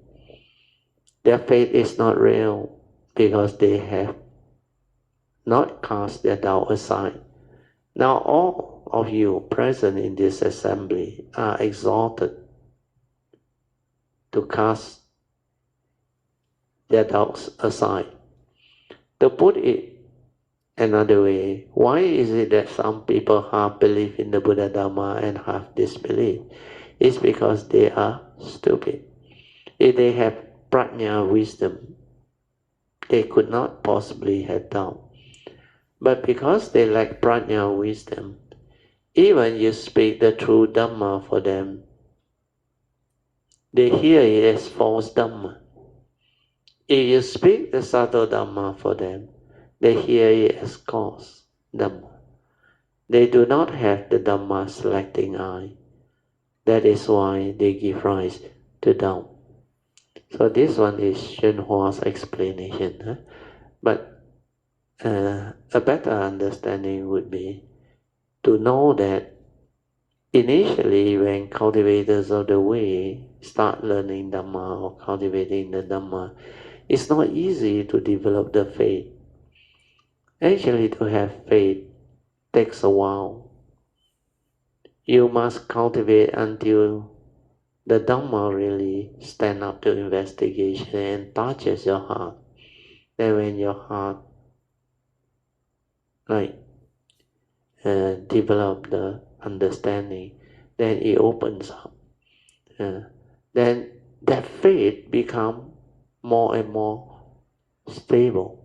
Their faith is not real because they have not cast their doubt aside. Now all of you present in this assembly are exalted to cast their doubts aside. To put it another way, why is it that some people half believe in the Buddha Dhamma and half disbelieve? It's because they are stupid. If they have prajna wisdom, they could not possibly have doubt. But because they lack prajna wisdom, even you speak the true Dhamma for them, they hear it as false Dhamma. If you speak the subtle Dhamma for them, they hear it as coarse Dhamma. They do not have the Dhamma selecting eye. That is why they give rise to doubt. So this one is Shenhua's explanation. Huh? But a better understanding would be to know that initially when cultivators of the way start learning Dhamma or cultivating the Dhamma, it's not easy to develop the faith. Actually, to have faith takes a while. You must cultivate until the Dhamma really stand up to investigation and touches your heart. Then when your heart develop the understanding, then it opens up. Then that faith become more and more stable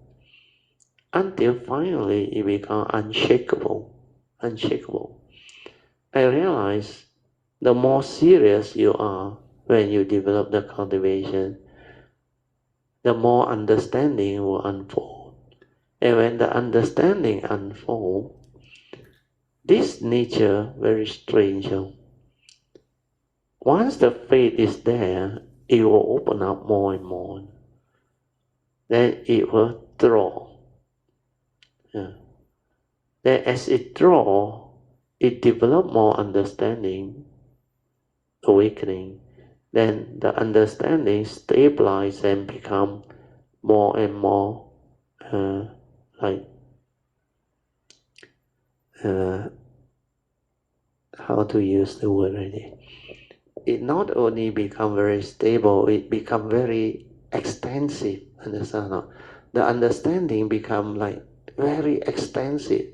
until finally it become unshakable. I realize the more serious you are when you develop the cultivation, the more understanding will unfold. And when the understanding unfolds, this nature very strange. Once the faith is there, it will open up more and more. Then it will draw. Then as it draws, it develops more understanding, awakening. Then the understanding stabilizes and become more and more how to use the word already. It not only become very stable, it become very extensive. Understand? No? The understanding become like very extensive,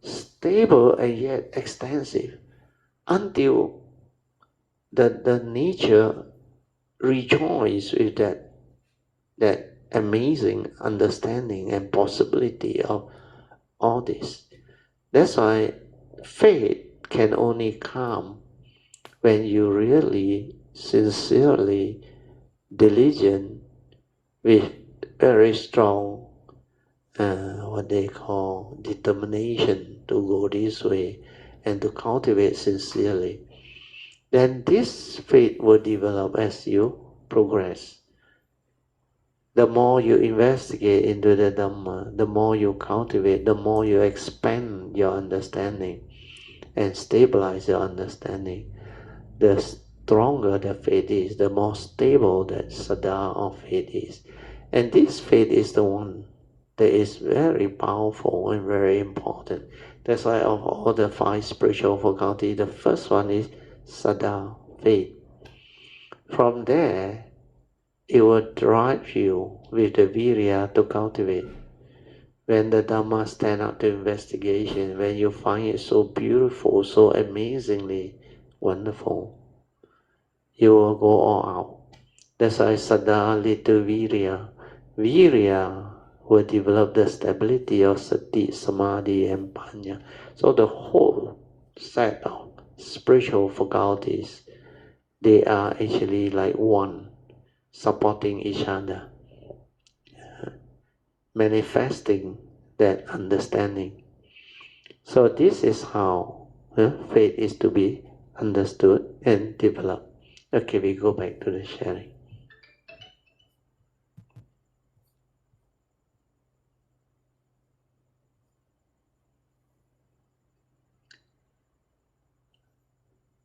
stable and yet extensive, until the nature rejoices with that amazing understanding and possibility of all this. That's why faith can only come when you really, sincerely, diligent, with very strong, what they call determination to go this way and to cultivate sincerely, then this faith will develop as you progress. The more you investigate into the Dhamma, the more you cultivate, the more you expand your understanding and stabilize your understanding, the stronger the faith is, the more stable that sada of faith is. And this faith is the one that is very powerful and very important. That's why of all the 5 spiritual faculties, the first one is sada, faith. From there, it will drive you with the virya to cultivate. When the Dhamma stand up to investigation, when you find it so beautiful, so amazingly wonderful, you will go all out. That's why sada lead to virya. Virya will develop the stability of sati, samadhi, and panya. So the whole set of spiritual faculties, they are actually like one, supporting each other, manifesting that understanding. So this is how faith is to be understood and developed. Okay, we go back to the sharing.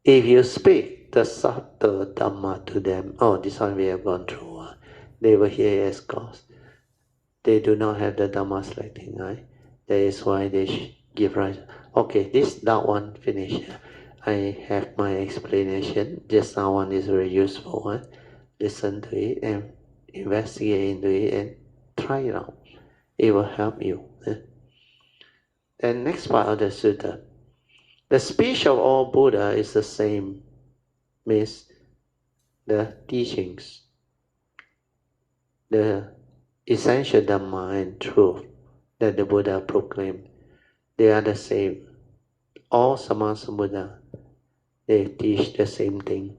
If you speak the subtle Dhamma to them, this one we have gone through, they will hear as cause. They do not have the Dhamma selecting eye. That is why they give rise. Okay, that one finished. I have my explanation. Just now one is very useful. Listen to it and investigate into it and try it out. It will help you. Then next part of the sutta. The speech of all Buddha is the same, means the teachings, the essential Dhamma and truth that the Buddha proclaimed. They are the same. All Sammasambuddha, they teach the same thing.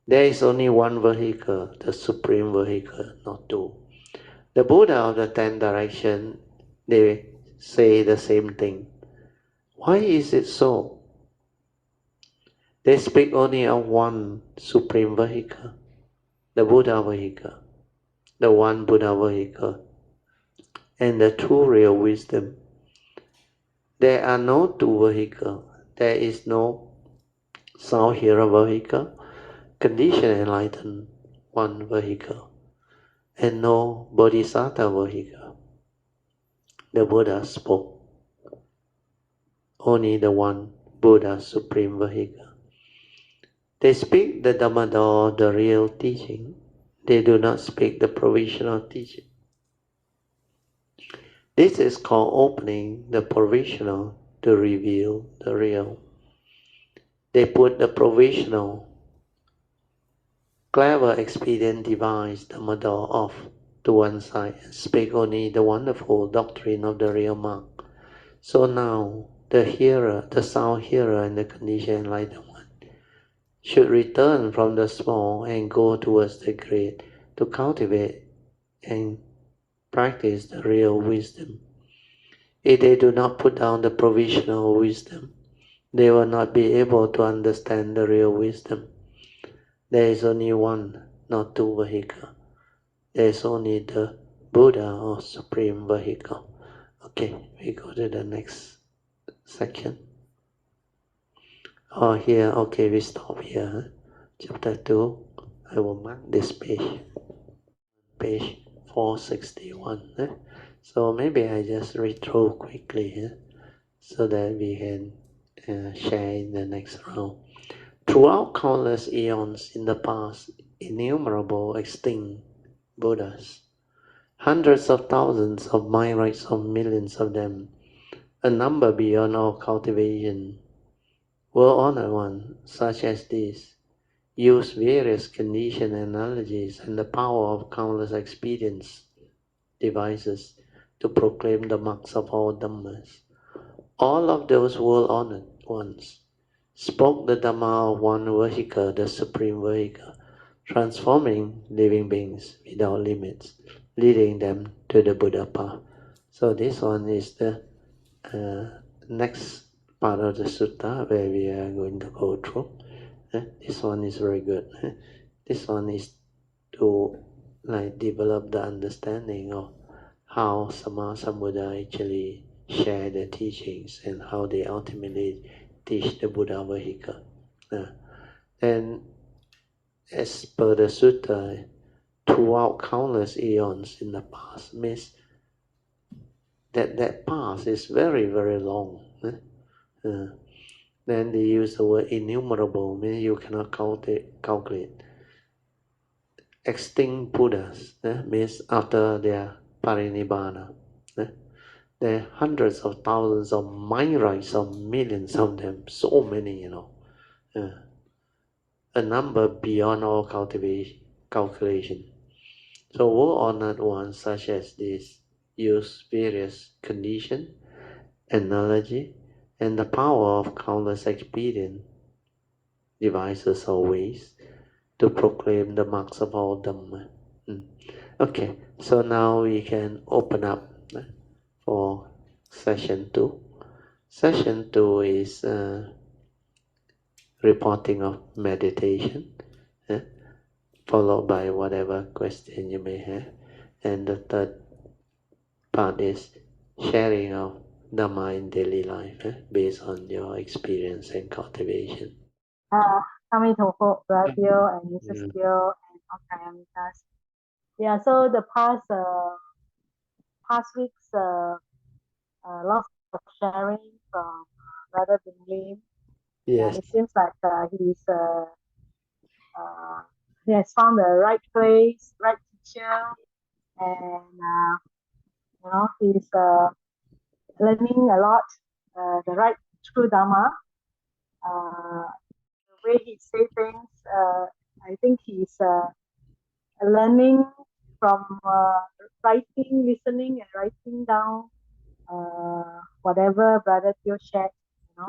There is only one vehicle, the supreme vehicle, not two. The Buddha of the 10 directions, they say the same thing. Why is it so? They speak only of one supreme vehicle, the Buddha vehicle, the one Buddha vehicle, and the true real wisdom. There are no two vehicles. There is no sound hearer vehicle, conditioned enlightened one vehicle, and no bodhisattva vehicle. The Buddha spoke only the one Buddha supreme vehicle. They speak the Dhamma door, the real teaching. They do not speak the provisional teaching. This is called opening the provisional to reveal the real. They put the provisional, clever, expedient device, Dhamma door, off to one side and speak only the wonderful doctrine of the real mark. So now the hearer, the sound hearer and the conditioned enlightened one should return from the small and go towards the great to cultivate and practice the real wisdom. If they do not put down the provisional wisdom, they will not be able to understand the real wisdom. There is only one, not two vehicle. There is only the Buddha or Supreme Vehicle. Okay, we go to the next section. Oh, here, okay, we stop here. Chapter 2, I will mark this page. Page 461. So maybe I just read through quickly so that we can share in the next round. Throughout countless eons in the past, innumerable extinct Buddhas, hundreds of thousands of myriads of millions of them, a number beyond all cultivation, world-honored ones such as these, use various condition analogies and the power of countless expedients, devices, to proclaim the marks of all Dhammas. All of those world-honored ones spoke the Dhamma of one vehicle, the supreme vehicle, transforming living beings without limits, leading them to the Buddha path. So this one is the next part of the sutta where we are going to go through. This one is very good. This one is to develop the understanding of how Sammasambuddha actually share the teachings and how they ultimately teach the Buddha vehicle. And as per the sutta, throughout countless eons in the past means that past is very, very long. Then they use the word innumerable, meaning you cannot calculate. Extinct Buddhas means after their parinibbana. There are hundreds of thousands of myriads of millions of them, so many, a number beyond all calculation. So world-honored ones such as this use various condition, analogy, and the power of countless expedient devices or ways to proclaim the marks of all Dhamma. Okay, so now we can open up for session 2. Session 2 is reporting of meditation, followed by whatever question you may have. And the third part is sharing of Dhamma in daily life, based on your experience and cultivation. Amitabha, Radio and Mrs. Gill and Okayamitas. Yeah, so the past week's lots of sharing from Brother Bing. Yes. It seems like he has found the right place, right teacher, and he's learning a lot, the right true Dhamma. The way he says things, I think he's learning from writing, listening, and writing down whatever Brother Teo shared,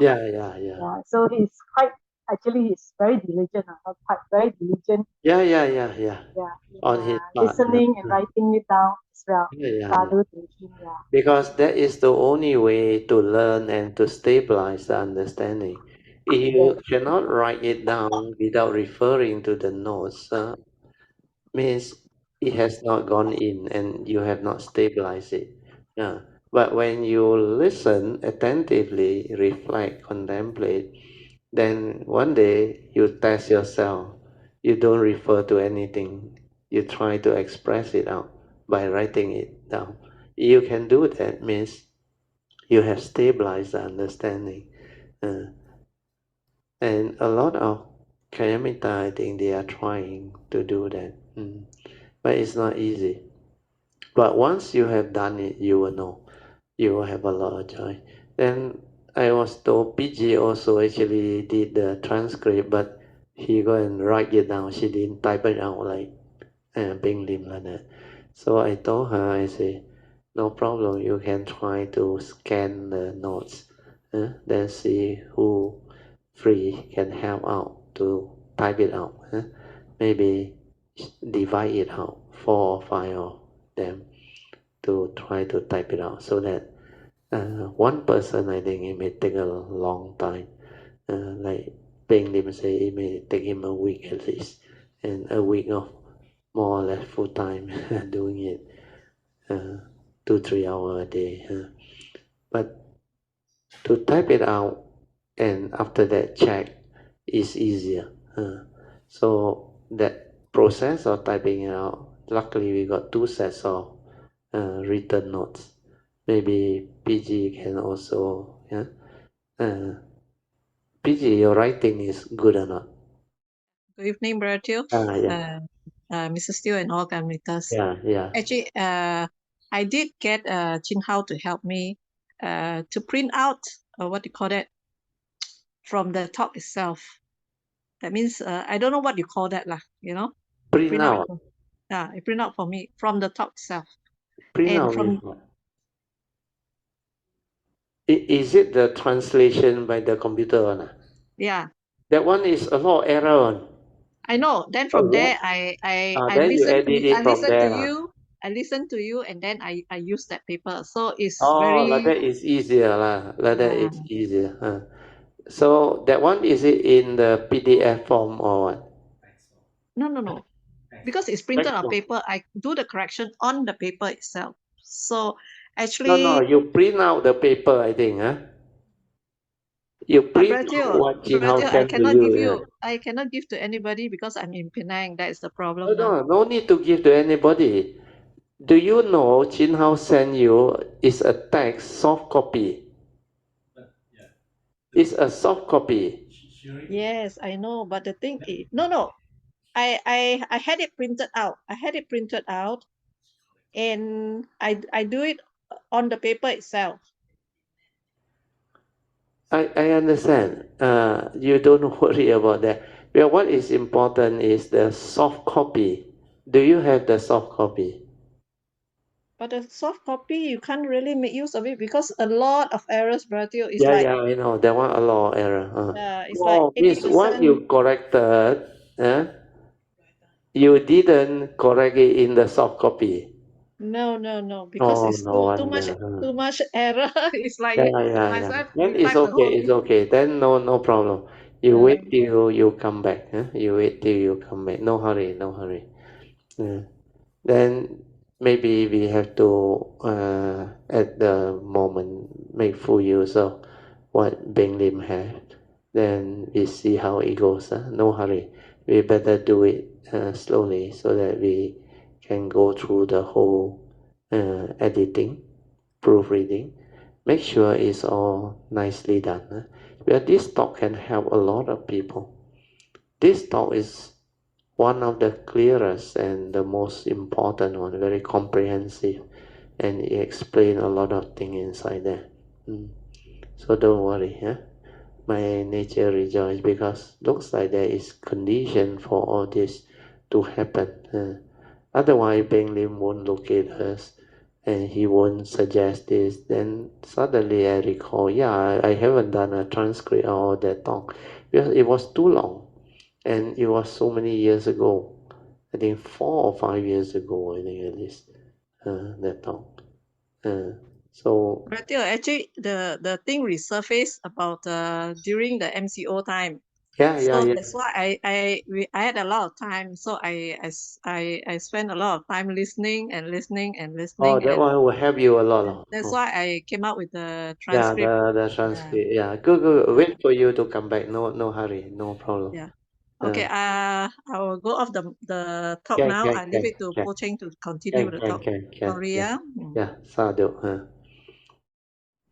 Yeah. So he's very diligent, very diligent. Yeah. In On his part, listening and writing it down as well. Yeah. Sadhu to him, Because that is the only way to learn and to stabilize the understanding. If you cannot write it down without referring to the notes, means it has not gone in and you have not stabilized it. Yeah. But when you listen attentively, reflect, contemplate, then one day you test yourself. You don't refer to anything. You try to express it out by writing it down. You can do that means you have stabilized the understanding. Uh, and a lot of Kayamita, I think they are trying to do that. But it's not easy. But once you have done it, you will know. You will have a lot of joy. Then I was told PG also actually did the transcript, but he go and write it down. She didn't type it out like Bing Lim like that. So I told her, I say, no problem. You can try to scan the notes, then see who free can help out to type it out. Maybe divide it out, 4 or 5 of them to try to type it out so that one person, I think it may take a long time. Like Beng Lim say, it may take him a week at least, and a week of more or less full time doing it, 2-3 hours a day. But to type it out and after that check is easier. So that process of typing it out, luckily we got 2 sets of written notes. Maybe PG can also, PG, your writing is good or not? Good evening, Brother Teo, Mrs. Teo, and all Kamritas. Yeah. Actually, I did get Chin Hao to help me to print out what do you call that from the talk itself. That means I don't know what you call that lah. Print out. It print out for me from the talk itself. Print And out from means what? Is it the translation by the computer one? yeah, That one is a lot of error one. I know. Then from there, I Then you listened edit it from listened to there. you. I listened to you, and then I use that paper. So it's Oh, like very that is easier lah. Like that it's easier. So that one is it in the PDF form or what? no. Because it's printed on paper, I do the correction on the paper itself. So actually, No, you print out the paper, I think, You print out what Jin Hao I sent to cannot give you. I cannot give to anybody because I'm in Penang. That is the problem. No need to give to anybody. Do you know Jin Hao sent you is a text soft copy? It's a soft copy. Yes, I know, but the thing is, no. I had it printed out. And I do it on the paper itself. I understand. You don't worry about that. Well, what is important is the soft copy. Do you have the soft copy? But the soft copy, you can't really make use of it because a lot of errors, Bratio. It's Yeah, I know. That one a lot of error. it's like Means what you corrected, you didn't correct it in the soft copy. No, because it's too much error. It's like Yeah. Then it's okay. It's okay. Then no problem. You wait till you come back. You wait till you come back. No hurry. Then maybe we have to at the moment make full use of what Beng Lim had. Then we see how it goes. No hurry. We better do it slowly so that we can go through the whole editing, proofreading. Make sure it's all nicely done. Because this talk can help a lot of people. This talk is one of the clearest and the most important one, very comprehensive, and it explains a lot of things inside there. So don't worry. My nature rejoice because looks like there is condition for all this to happen. Otherwise, Beng Lim won't locate us and he won't suggest this. Then suddenly I recall, yeah, I haven't done a transcript or that talk because it was too long, and it was so many years ago. I think 4 or 5 years ago, I think at least, that talk. So But actually, the thing resurfaced about during the MCO time. yeah. So that's why I had a lot of time. So I spent a lot of time listening and listening and listening. Oh, that And one will help you a lot. that's why I came up with the Yeah, transcript. the transcript. Yeah, good. Wait for you to come back. No hurry. No problem. Yeah. Okay. I will go off the talk Can, now. I leave it to can, Poh Cheng to continue the talk. can. Sorry, Yeah, yeah. yeah. Sadhu.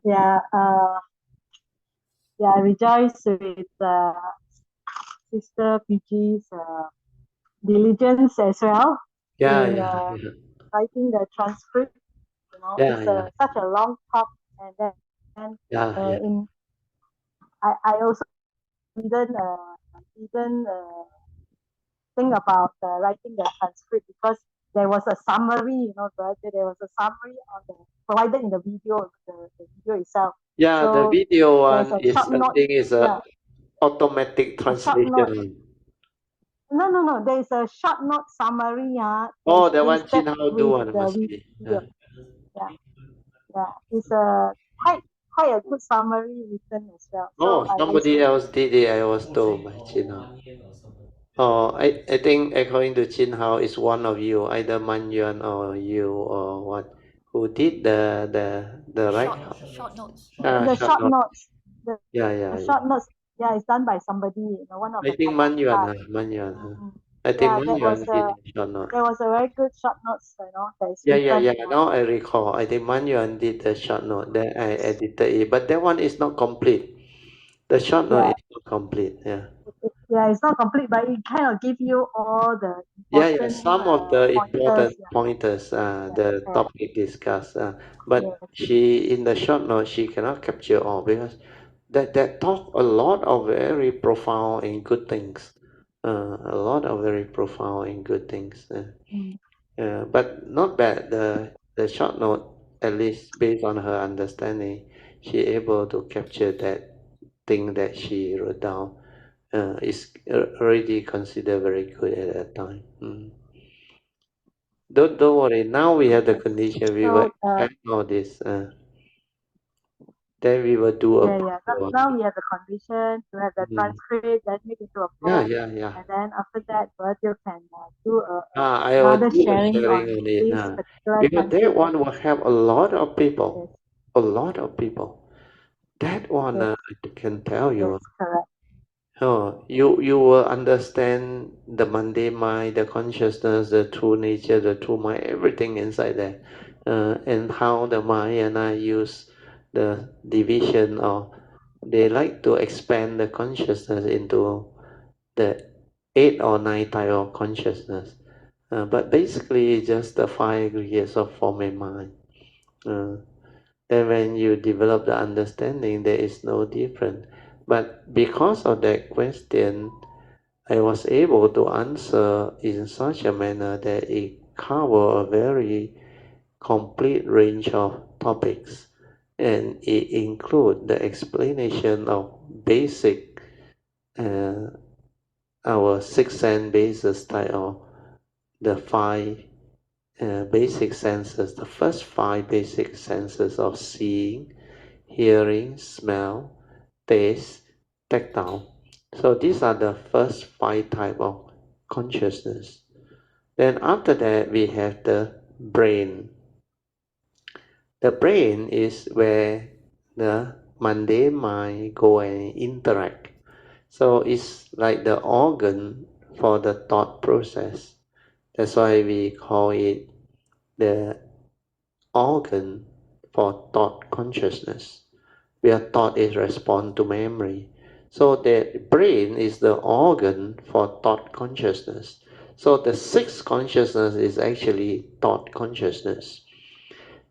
Yeah, I rejoice with Sister PG's diligence as well in writing the transcript. You know, it's such a long talk, and then in I also didn't think about writing the transcript because there was a summary, you know, there was a summary on the provided in the video, the video itself. Yeah, So the video there's one a is, short I note. think, is a Yeah, automatic a short note. translation. No. There is a short note summary. Oh, That that is one pasted Chin How do with one the must be. video. Yeah. It's a quite a good summary written as well. Oh, So somebody else did it. I was told by Chin How. Oh, I think according to Chin How, it's one of you, either Man Yuan or you or what, who did the right. Short notes. the short note. notes. The Yeah. short notes. Yeah, it's done by somebody. You know, one of I the think Man Yuan. podcast. Man Yuan. I think Yeah, Man Yuan did the short note. there was a very good short notes. You know, that is Yeah. written. Now I recall. I think Man Yuan did the short note. Then I edited it, but that one is not complete. The short note is not complete. Yeah. Yeah, it's not complete, but it kind of give you all the Yeah. important Some of the important pointers. pointers, the topic discussed. But she, in the short note, she cannot capture all because that talk a lot of very profound and good things. A lot of very profound and good things. But not bad. The short note, at least based on her understanding, she able to capture that thing that she wrote down. Is already considered very good at that time. Don't worry. Now we have the condition. We will have all this. Then we will do a Now we have the condition to have the transcript, then make it to a post, and then after that, you can do I will another do a sharing sharing on on it. this particular Because that transcript. one will help a lot of people. A lot of people. That one, I can tell you. Yes, correct. Oh, you will understand the mundane mind, the consciousness, the true nature, the true mind, everything inside there, and how the Mahayana use the division, or they like to expand the consciousness into the 8 or 9 type of consciousness, but basically it's just the 5 aggregates of form and mind. Then when you develop the understanding, there is no difference. But because of that question, I was able to answer in such a manner that it covers a very complete range of topics, and it includes the explanation of basic, our 6 sense basis type of the 5 basic senses, the first 5 basic senses of seeing, hearing, smell, taste, tactile. So these are the first 5 type of consciousness. Then after that we have the brain. The brain is where the mundane mind go and interact. So it's like the organ for the thought process. That's why we call it the organ for thought consciousness, where thought is respond to memory. So the brain is the organ for thought consciousness. So the 6th consciousness is actually thought consciousness.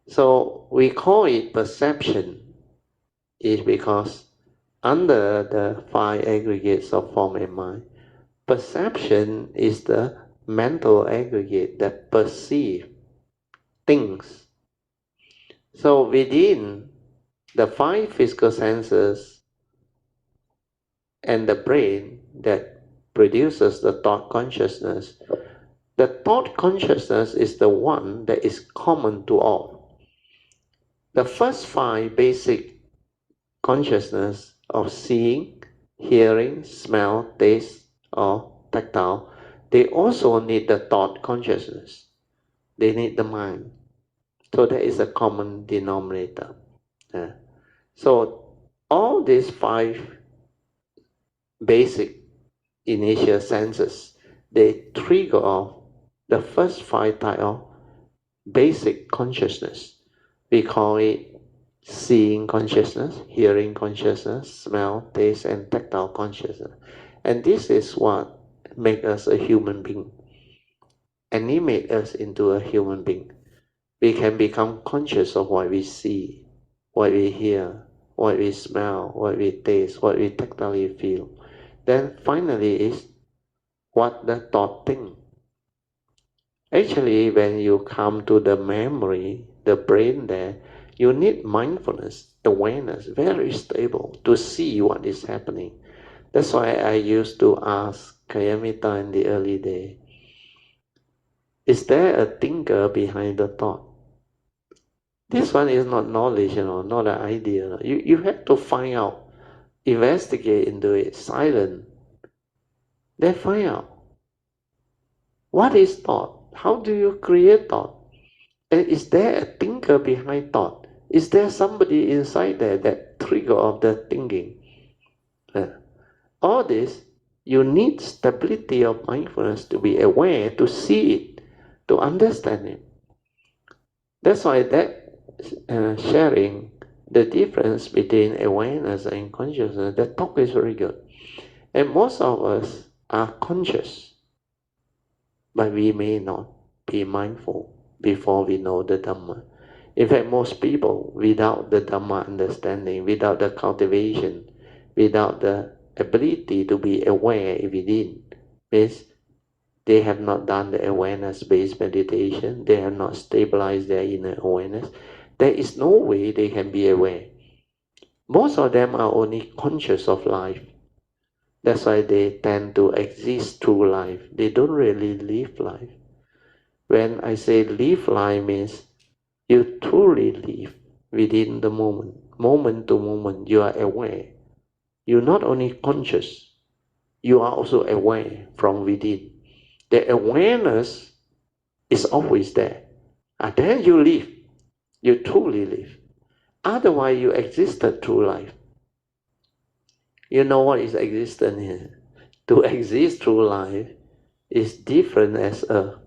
So we call it perception is because under the 5 aggregates of form and mind, perception is the mental aggregate that perceive things So within the 5 physical senses and the brain that produces the thought consciousness, the thought consciousness is the one that is common to all. The first 5 basic consciousness of seeing, hearing, smell, taste, or tactile, they also need the thought consciousness. They need the mind. So there is a common denominator. So all these 5 basic initial senses, they trigger off the first 5 type of basic consciousness. We call it seeing consciousness, hearing consciousness, smell, taste, and tactile consciousness. And this is what makes us a human being, animate us into a human being. We can become conscious of what we see, what we hear, what we smell, what we taste, what we tactily feel. Then finally is what the thought think. Actually, when you come to the memory, the brain there, you need mindfulness, awareness, very stable to see what is happening. That's why I used to ask Kayamita in the early day, is there a thinker behind the thought? This one is not knowledge, not an idea. You have to find out, investigate into it, silent. Then find out, what is thought? How do you create thought? And is there a thinker behind thought? Is there somebody inside there that trigger of the thinking? All this, you need stability of mindfulness to be aware, to see it, to understand it. That's why that sharing the difference between awareness and consciousness, that talk is very good. And most of us are conscious, but we may not be mindful before we know the Dhamma. In fact, most people, without the Dhamma understanding, without the cultivation, without the ability to be aware within, means they have not done the awareness-based meditation, they have not stabilized their inner awareness. There is no way they can be aware. Most of them are only conscious of life. That's why they tend to exist through life. They don't really live life. When I say live life means you truly live within the moment. Moment to moment, you are aware. You're not only conscious, you are also aware from within. The awareness is always there. And then you live. You truly live. Otherwise, you existed through life. You know what is existence here? To exist through life is different as a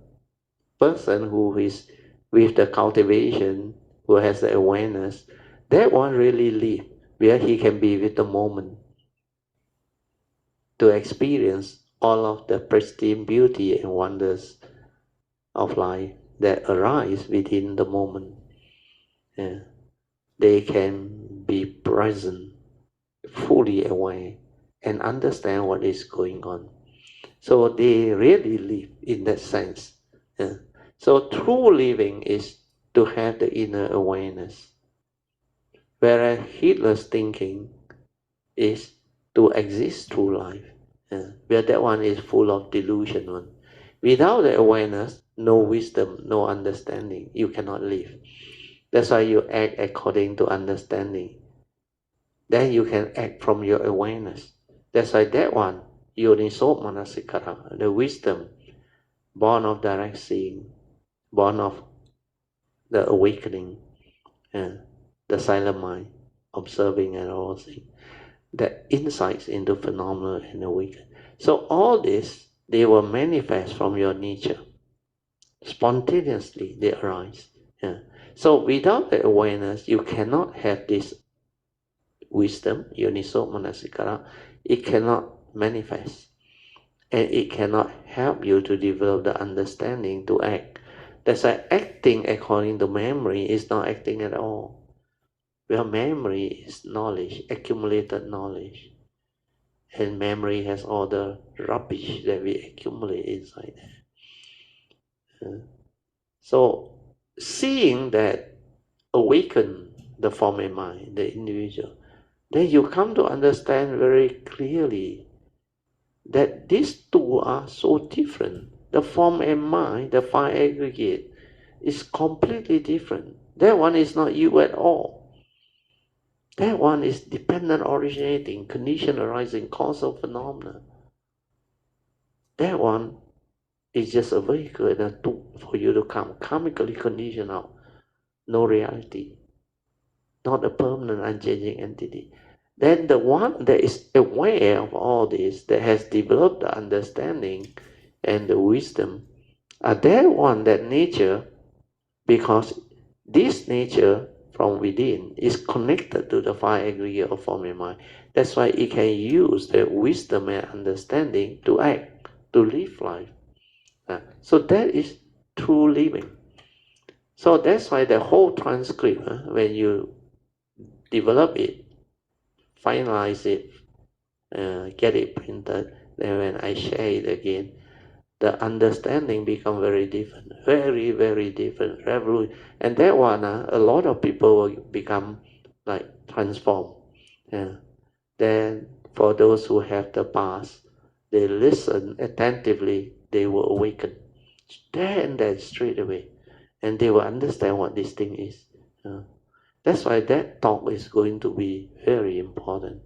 person who is with the cultivation, who has the awareness. That one really live, where he can be with the moment to experience all of the pristine beauty and wonders of life that arise within the moment. Yeah. They can be present, fully aware, and understand what is going on. So they really live in that sense. Yeah. So true living is to have the inner awareness. Whereas heedless thinking is to exist through life. Yeah. Where that one is full of delusion. One. Without the awareness, no wisdom, no understanding, you cannot live. That's why you act according to understanding. Then you can act from your awareness. That's why that one, Yoniso Manasikara, the wisdom, born of direct seeing, born of the awakening, and the silent mind, observing and all things, the insights into phenomena and awakening. So all this, they will manifest from your nature. Spontaneously, they arise. Yeah. So without the awareness, you cannot have this wisdom, Yoniso Manasikara. It cannot manifest. And it cannot help you to develop the understanding to act. That's why acting according to memory is not acting at all. Well, memory is knowledge, accumulated knowledge. And memory has all the rubbish that we accumulate inside there. So, seeing that awaken the form and mind, the individual, then you come to understand very clearly that these two are so different. The form and mind, the five aggregate, is completely different. That one is not you at all. That one is dependent originating, condition arising, causal phenomena. That one is just a vehicle and a tool for you to come karmically conditioned out. No reality. Not a permanent, unchanging entity. Then the one that is aware of all this, that has developed the understanding and the wisdom, are that one, that nature, because this nature from within is connected to the five aggregate of form and mind. That's why it can use the wisdom and understanding to act, to live life. So that is true living. So that's why the whole transcript, when you develop it, finalize it, get it printed, then when I share it again, the understanding become very different, very, very different, and that one, a lot of people will become like transformed. Then for those who have the past, they listen attentively, they will awaken there and then straight away, and they will understand what this thing is. That's why that talk is going to be very important,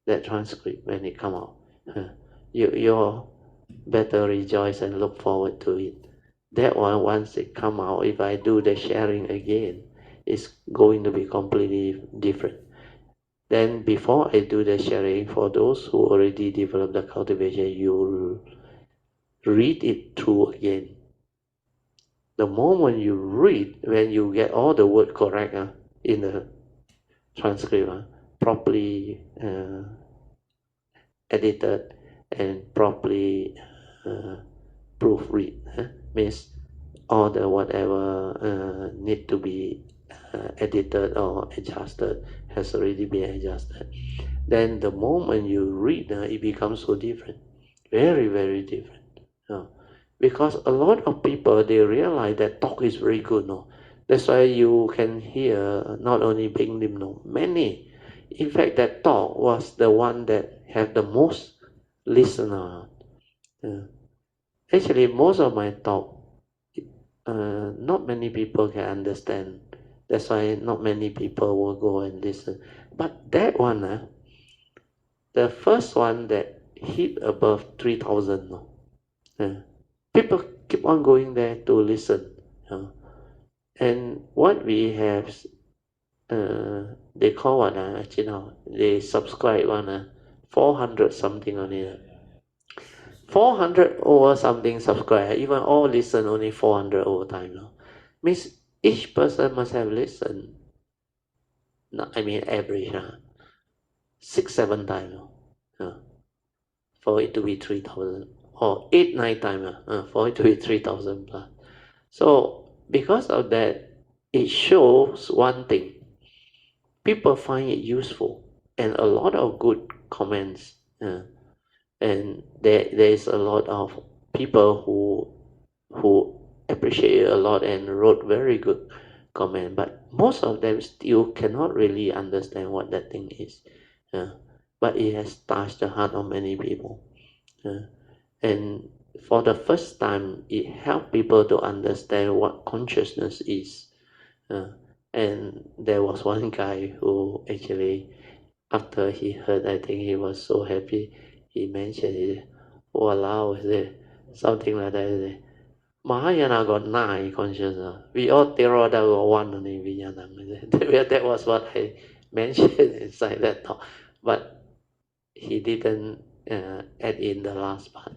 that transcript, when it come out. You better rejoice and look forward to it. That one, once it come out, if I do the sharing again, it's going to be completely different. Then before I do the sharing, for those who already developed the cultivation, you read it through again. The moment you read, when you get all the word correct in the transcript, properly edited and properly proofread, means all the whatever need to be edited or adjusted has already been adjusted. Then the moment you read, it becomes so different, very, very different. Because a lot of people, they realize that talk is very good. That's why you can hear not only Bing Lim, many. In fact, that talk was the one that had the most listener. Actually, most of my talk, not many people can understand. That's why not many people will go and listen. But that one, the first one that hit above 3,000, people keep on going there to listen. And what we have, they call what, they subscribe on 400 something on it. 400 over something subscribe, even all listen only 400 over time now. Means each person must have listened, average, 6-7 times for it to be 3,000, or 8-9 times for it to be 3,000 plus. So because of that, it shows one thing. People find it useful, and a lot of good comments. And there is a lot of people who appreciate it a lot and wrote very good comment, but most of them still cannot really understand what that thing is. But it has touched the heart of many people. And for the first time, it helped people to understand what consciousness is. And there was one guy who actually, after he heard, I think he was so happy. He mentioned it, walao, something like that. Mahayana got 9 consciousness. We all Theravada got 1 only, Vijnana. That was what I mentioned inside that talk. But he didn't add in the last part.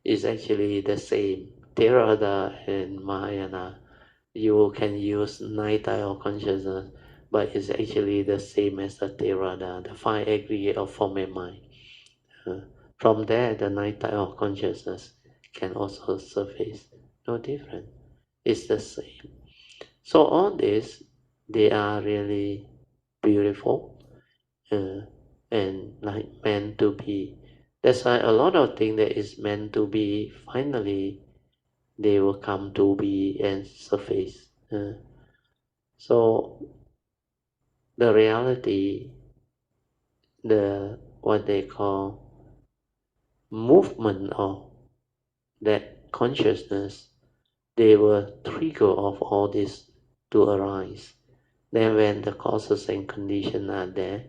It's actually the same. Theravada and Mahayana, you can use 9 types of consciousness, but it's actually the same as the Theravada, the 5 aggregate of form and mind. From there, the 9 types of consciousness can also surface. No different. It's the same. So all this, they are really beautiful and like meant to be. That's why a lot of things that is meant to be, finally, they will come to be and surface. So the reality, the what they call movement of that consciousness, they will trigger of all this to arise. Then when the causes and conditions are there,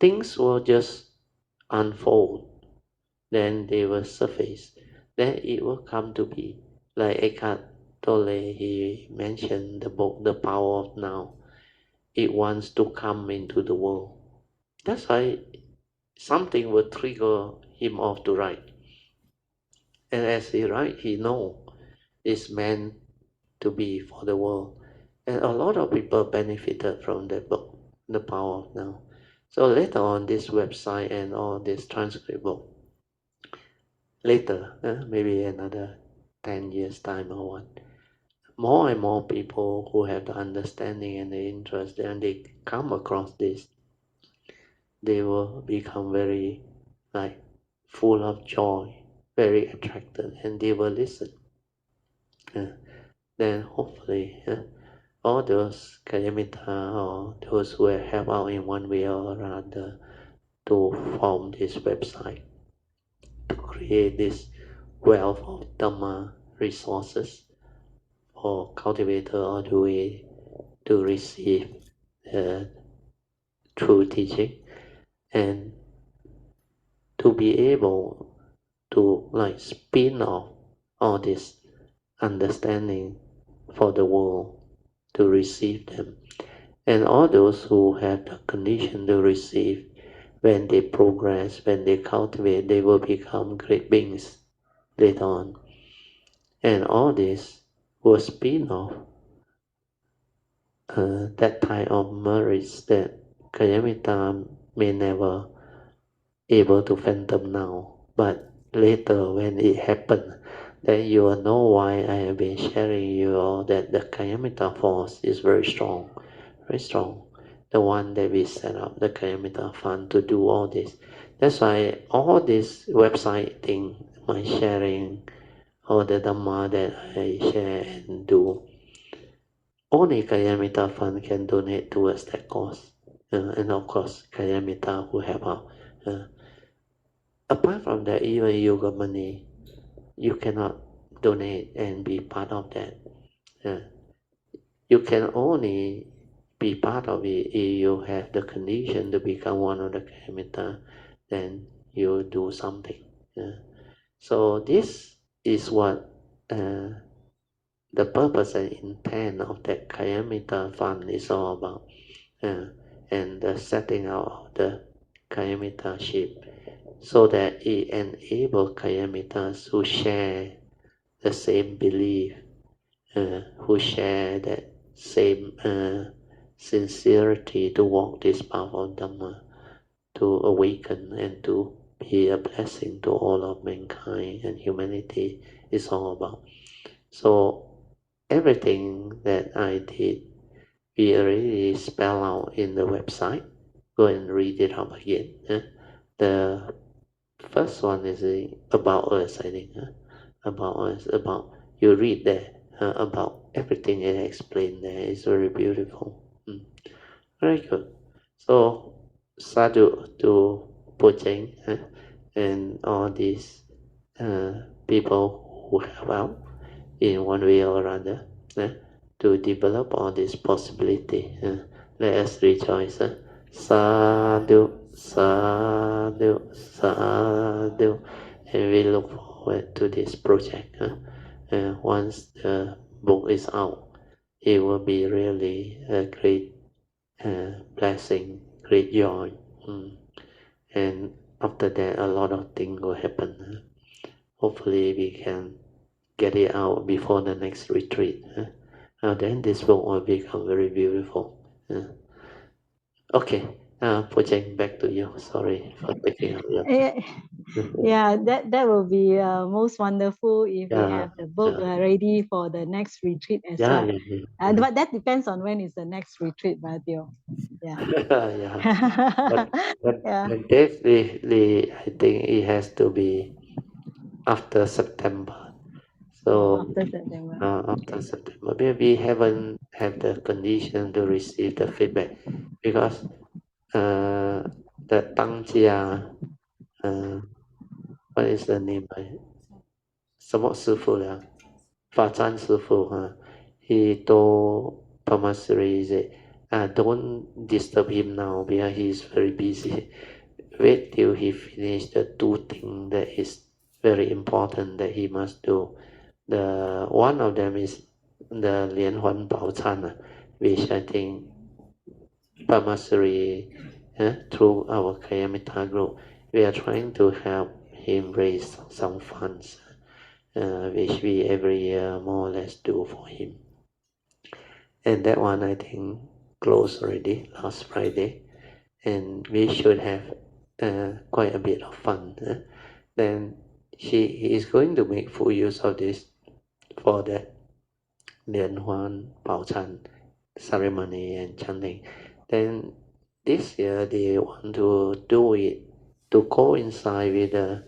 things will just unfold. Then they will surface. Then it will come to be. Like Eckhart Tolle, he mentioned the book, The Power of Now. It wants to come into the world. That's why something will trigger him off to write. And as he writes, he knows it's meant to be for the world. And a lot of people benefited from that book, The Power of Now. So later on, this website and all this transcript book, later, maybe another 10 years time or what, more and more people who have the understanding and the interest, and they come across this, they will become very like full of joy, very attracted, and they will listen. Then hopefully all those Kayamita or those who have helped out in one way or another to form this website, to create this wealth of Dhamma resources for cultivator or the way to receive true teaching, and to be able to like spin off all this understanding for the world to receive them. And all those who have the condition to receive, when they progress, when they cultivate, they will become great beings later on. And all this will spin off that type of merits that Kayamita may never able to fathom now. But later when it happens, then you will know why I have been sharing you all that the Kayamita force is very strong, very strong. The one that we set up, the Kayamita Fund, to do all this. That's why all this website thing, my sharing, all the Dhamma that I share and do, only Kayamita Fund can donate towards that cause. And of course, Kayamita who help out. Apart from that, even you got money, you cannot donate and be part of that. You can only be part of it if you have the condition to become one of the Kayamita, then you do something. So this is what the purpose and intent of that Kayamita Fund is all about, and the setting out of the Kayamita ship, so that it enables Kayamitas who share the same belief, who share that same sincerity to walk this path of Dhamma, to awaken and to be a blessing to all of mankind and humanity is all about. So everything that I did, we already spell out in the website. Go and read it up again. The first one is about us, I think. About us, about, you read there, about everything it explained there. It's very beautiful. Very good. So sadhu to Poh Cheng and all these people who help out in one way or other to develop all this possibility. Let us rejoice. Sadhu, sadhu, sadhu. And we look forward to this project. Once the book is out, it will be really a great blessing, great joy. And after that, a lot of things will happen. Hopefully we can get it out before the next retreat. Then this book will become very beautiful. Okay, Poh Cheng, back to you. Sorry for taking up your time. Yeah, that will be most wonderful if we have the book ready for the next retreat as well. But that depends on when is the next retreat, Badyo. Yeah. But definitely, I think it has to be after September. So after September. after September, we haven't have the condition to receive the feedback because the Tangjia, what is the name? 什么师傅了？法占师傅 he told Pamasri that don't disturb him now because he is very busy. Wait till he finish the 2 things that is very important that he must do. The one of them is the Lian Huan Bao Chan, which I think Pamasri through our Kayamita group, we are trying to help him raise some funds, which we every year more or less do for him. And that one I think closed already last Friday, and we should have quite a bit of fun. Then he is going to make full use of this for the Lian Huan Bao Chan ceremony and chanting. Then this year they want to do it to coincide with the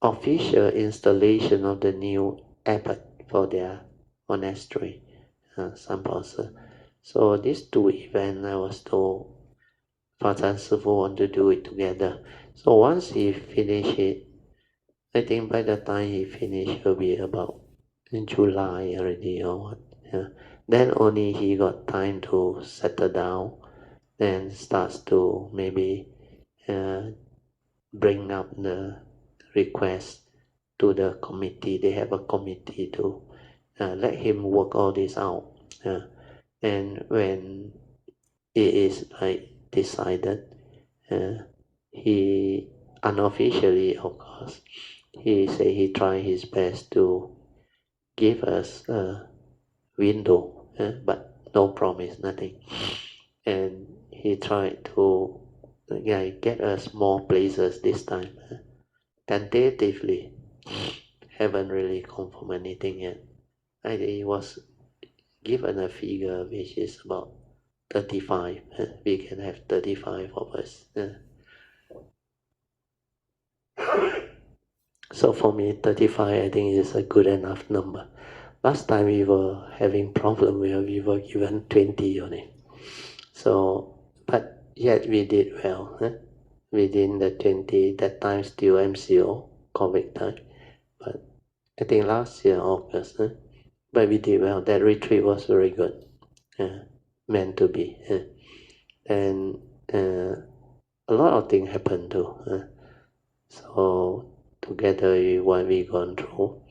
official installation of the new abbot for their monastery, Sanpao. So these 2 events I was told Fazan Sifu want to do it together. So once he finish it, I think by the time he finish, it will be about in July already or what. Then only he got time to settle down, then starts to maybe bring up the request to the committee. They have a committee to let him work all this out. And when it is like decided, he unofficially, of course, he say he tried his best to give us a window, but no promise, nothing. And he tried to get us more places this time. Tentatively, haven't really confirmed anything yet. I was given a figure which is about 35. We can have 35 of us. So for me, 35 I think is a good enough number. Last time we were having problem where we were given 20 only. So, but yet we did well. Within the 20, that time still MCO, COVID time. But I think last year, August, but we did well. That retreat was very good. Meant to be. And a lot of things happened too. So together with what we gone through,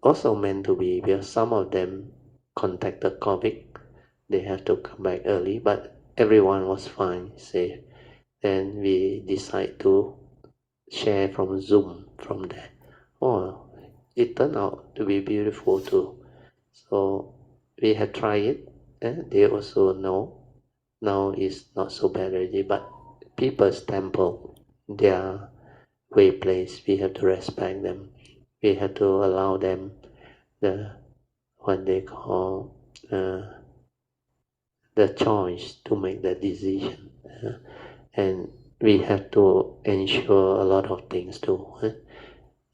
also meant to be because some of them contacted COVID. They have to come back early, but everyone was fine, safe. Then we decide to share from Zoom from there. Oh, it turned out to be beautiful too. So we have tried it, and they also know now it's not so bad already. But people's temple, their way place, we have to respect them. We have to allow them the what they call the choice to make the decision, and we have to ensure a lot of things too.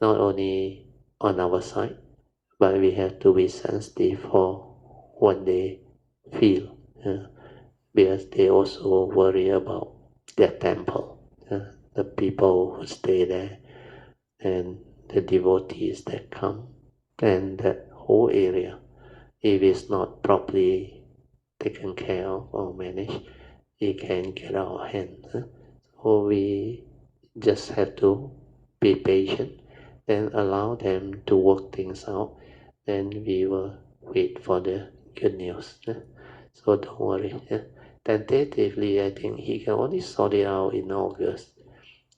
Not only on our side, but we have to be sensitive for what they feel, because they also worry about their temple, the people who stay there, and the devotees that come, and that whole area, if it's not properly taken care of or managed, it can get out of hand. So we just have to be patient and allow them to work things out, and we will wait for the good news. So don't worry. Tentatively, I think he can only sort it out in August.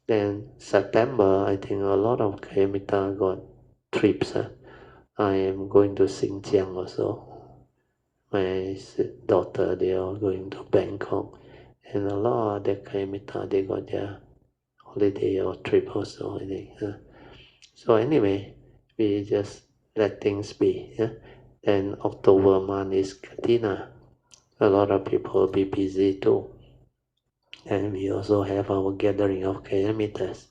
Then September, I think a lot of Kayamita got trips. I am going to Xinjiang also. My daughter, they are going to Bangkok. And a lot of the Kayamita, they got their holiday or trip also, I think. So anyway, we just let things be. Then October month is Katina. A lot of people will be busy too. And we also have our gathering of Kayamitas.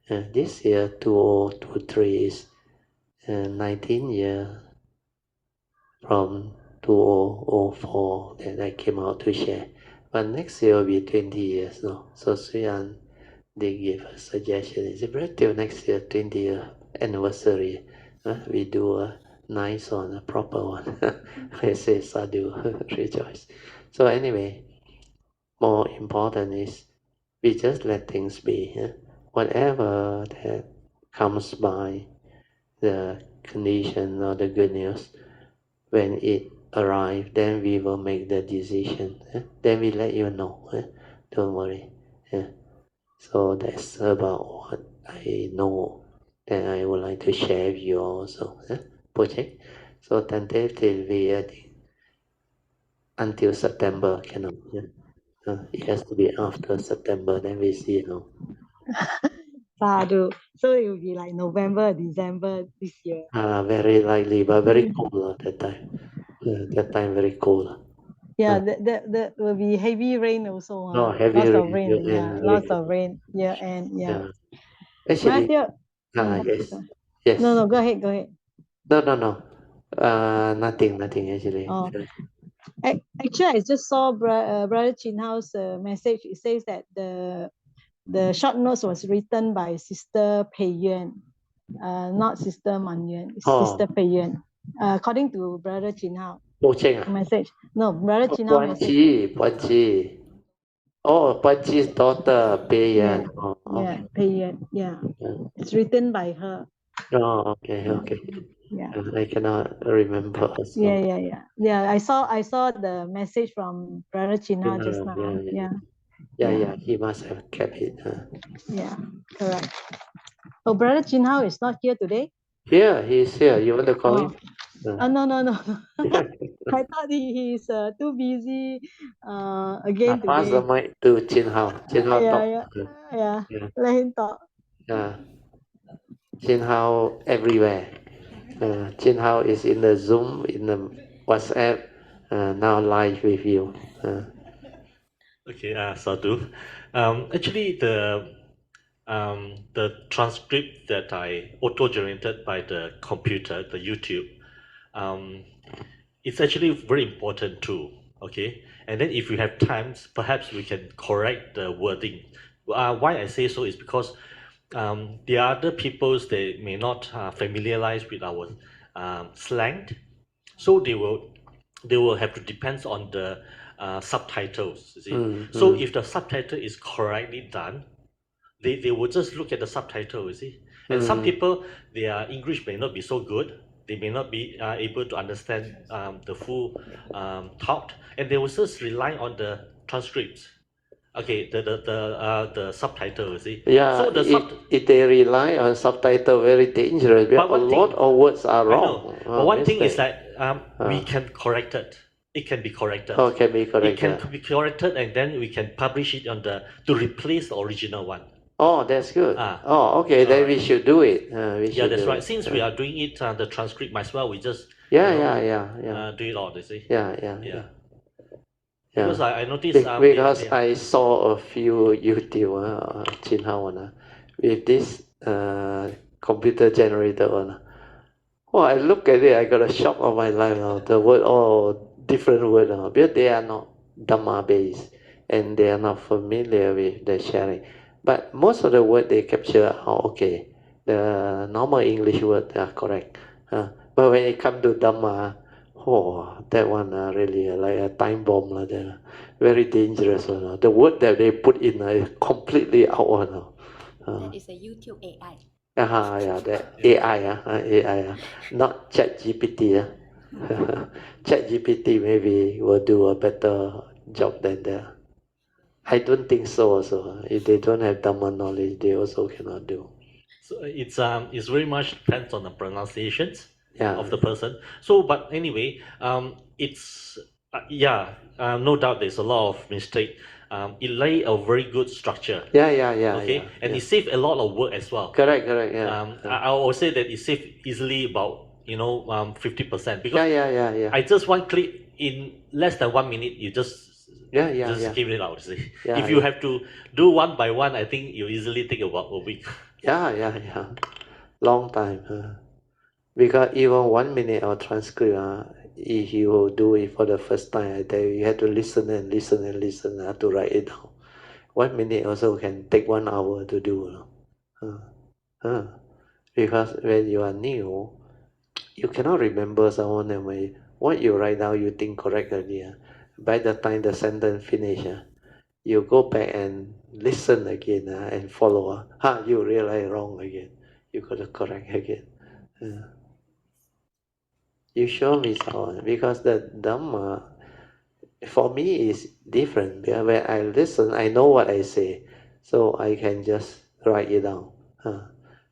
This year, 2023 is 19 years from 2004 that I came out to share. But next year will be 20 years, no? So Hsuan they give a suggestion. It's about till next year, 20th anniversary. We do a nice one, a proper one. I say sadhu, rejoice. So anyway, more important is we just let things be. Whatever that comes by, the condition or the good news, when it arrives, then we will make the decision. Then we let you know. Don't worry. So that's about what I know that I would like to share with you also. Poh Cheng. So tentatively, I think until September cannot. It has to be after September, then we see how. Sadhu. So it will be like November, December this year. Very likely, but very cold that time. That time very cold. Yeah, that will be heavy rain also. No, heavy Lots rain, of rain. year Yeah, end lots rain. of rain. Yeah, and yeah. Actually, Matthew, yes, yes. No, go ahead, go ahead. No. Nothing actually. Oh. Actually, I just saw Brother Chin Hao's message. It says that the short notes was written by Sister Pei Yuan, not Sister Man Yuan, Sister Pei Yuan. According to Brother Chin Hao. Poh Cheng message. No, Brother Chin Hao Puan message. Chi. Oh, Puan Chi's daughter, Pei Yan. Yeah, Oh, yeah, okay. Pei Yuan. Yeah, it's written by her. Oh, okay. Yeah. I cannot remember also. Yeah. I saw the message from Brother Chin Hao just now. Yeah. He must have kept it. Yeah, correct. Oh, Brother Chin Hao is not here today? Here, he's here. You want to call him? No. I thought he's too busy again today. Pass the mic to Chin Hao. Chin Hao talk. Yeah. Let him talk. Chin Hao everywhere. Chin Hao is in the Zoom, in the WhatsApp, now live with you. Okay, Sadhu. Actually, the transcript that I auto-generated by the computer, the YouTube, it's actually very important too. Okay, and then if you have times, perhaps we can correct the wording. Why I say so is because the other peoples they may not familiarize with our slang, so they will have to depend on the subtitles. You see, so if the subtitle is correctly done, they will just look at the subtitle. You see, and some people their English may not be so good. They may not be able to understand the full thought, and they will just rely on the transcripts. Okay, the subtitle, you see. Yeah, so if they rely on subtitle, very dangerous. Because a lot of words are wrong. I know. But one thing is that we can correct it. It can be corrected. Oh, can be corrected. It can be corrected, and then we can publish it on to replace the original one. Oh, that's good. Okay, then we should do it. That's right. Since we are doing it, the transcript, might as well we just do it all. You see. Yeah. Because I noticed because I saw a few YouTube Chin Hao with this computer generator one. Oh, I look at it, I got a shock of my life. The word all different word because they are not Dhamma based and they are not familiar with the sharing. But most of the word they capture are okay. The normal English word are correct. But when it comes to Dhamma, that one really like a time bomb like that. Very dangerous one. The word that they put in is completely out. That is a YouTube AI. That AI, not ChatGPT. ChatGPT maybe will do a better job than that. I don't think so also. If they don't have Dhamma knowledge, they also cannot do. So it's very much depends on the pronunciations of the person. So, but anyway, it's no doubt there's a lot of mistake. It lay a very good structure. Okay, and it saved a lot of work as well. Correct. I will say that it saved easily about 50% because I just one click in less than 1 minute. You just give it out. See, if you have to do one by one, I think you easily take about a week. Yeah. Long time. Because even 1 minute of transcript, if you do it for the first time, I tell you, you have to listen and listen and listen to write it down. 1 minute also can take 1 hour to do. Because when you are new, you cannot remember someone and what you write down you think correct earlier. By the time the sentence finish, you go back and listen again and follow. You realize wrong again. You got to correct again. You show me someone because the Dhamma for me is different. Because when I listen, I know what I say, so I can just write it down.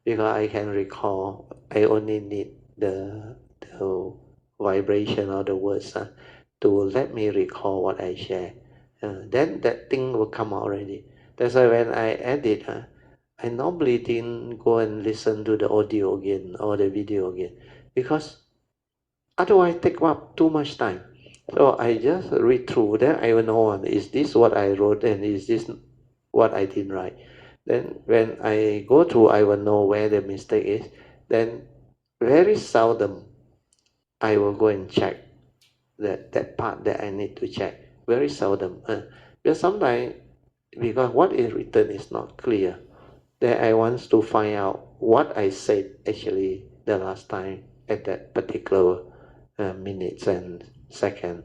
Because I can recall. I only need the vibration or the words to let me recall what I share. Then that thing will come out already. That's why when I edit, I normally didn't go and listen to the audio again or the video again, because otherwise take up too much time. So I just read through, then I will know, is this what I wrote and is this what I didn't write. Then when I go through, I will know where the mistake is. Then very seldom I will go and check that part that I need to check. Very seldom. Because sometimes, because what is written is not clear, then I want to find out what I said actually the last time at that particular minutes and second.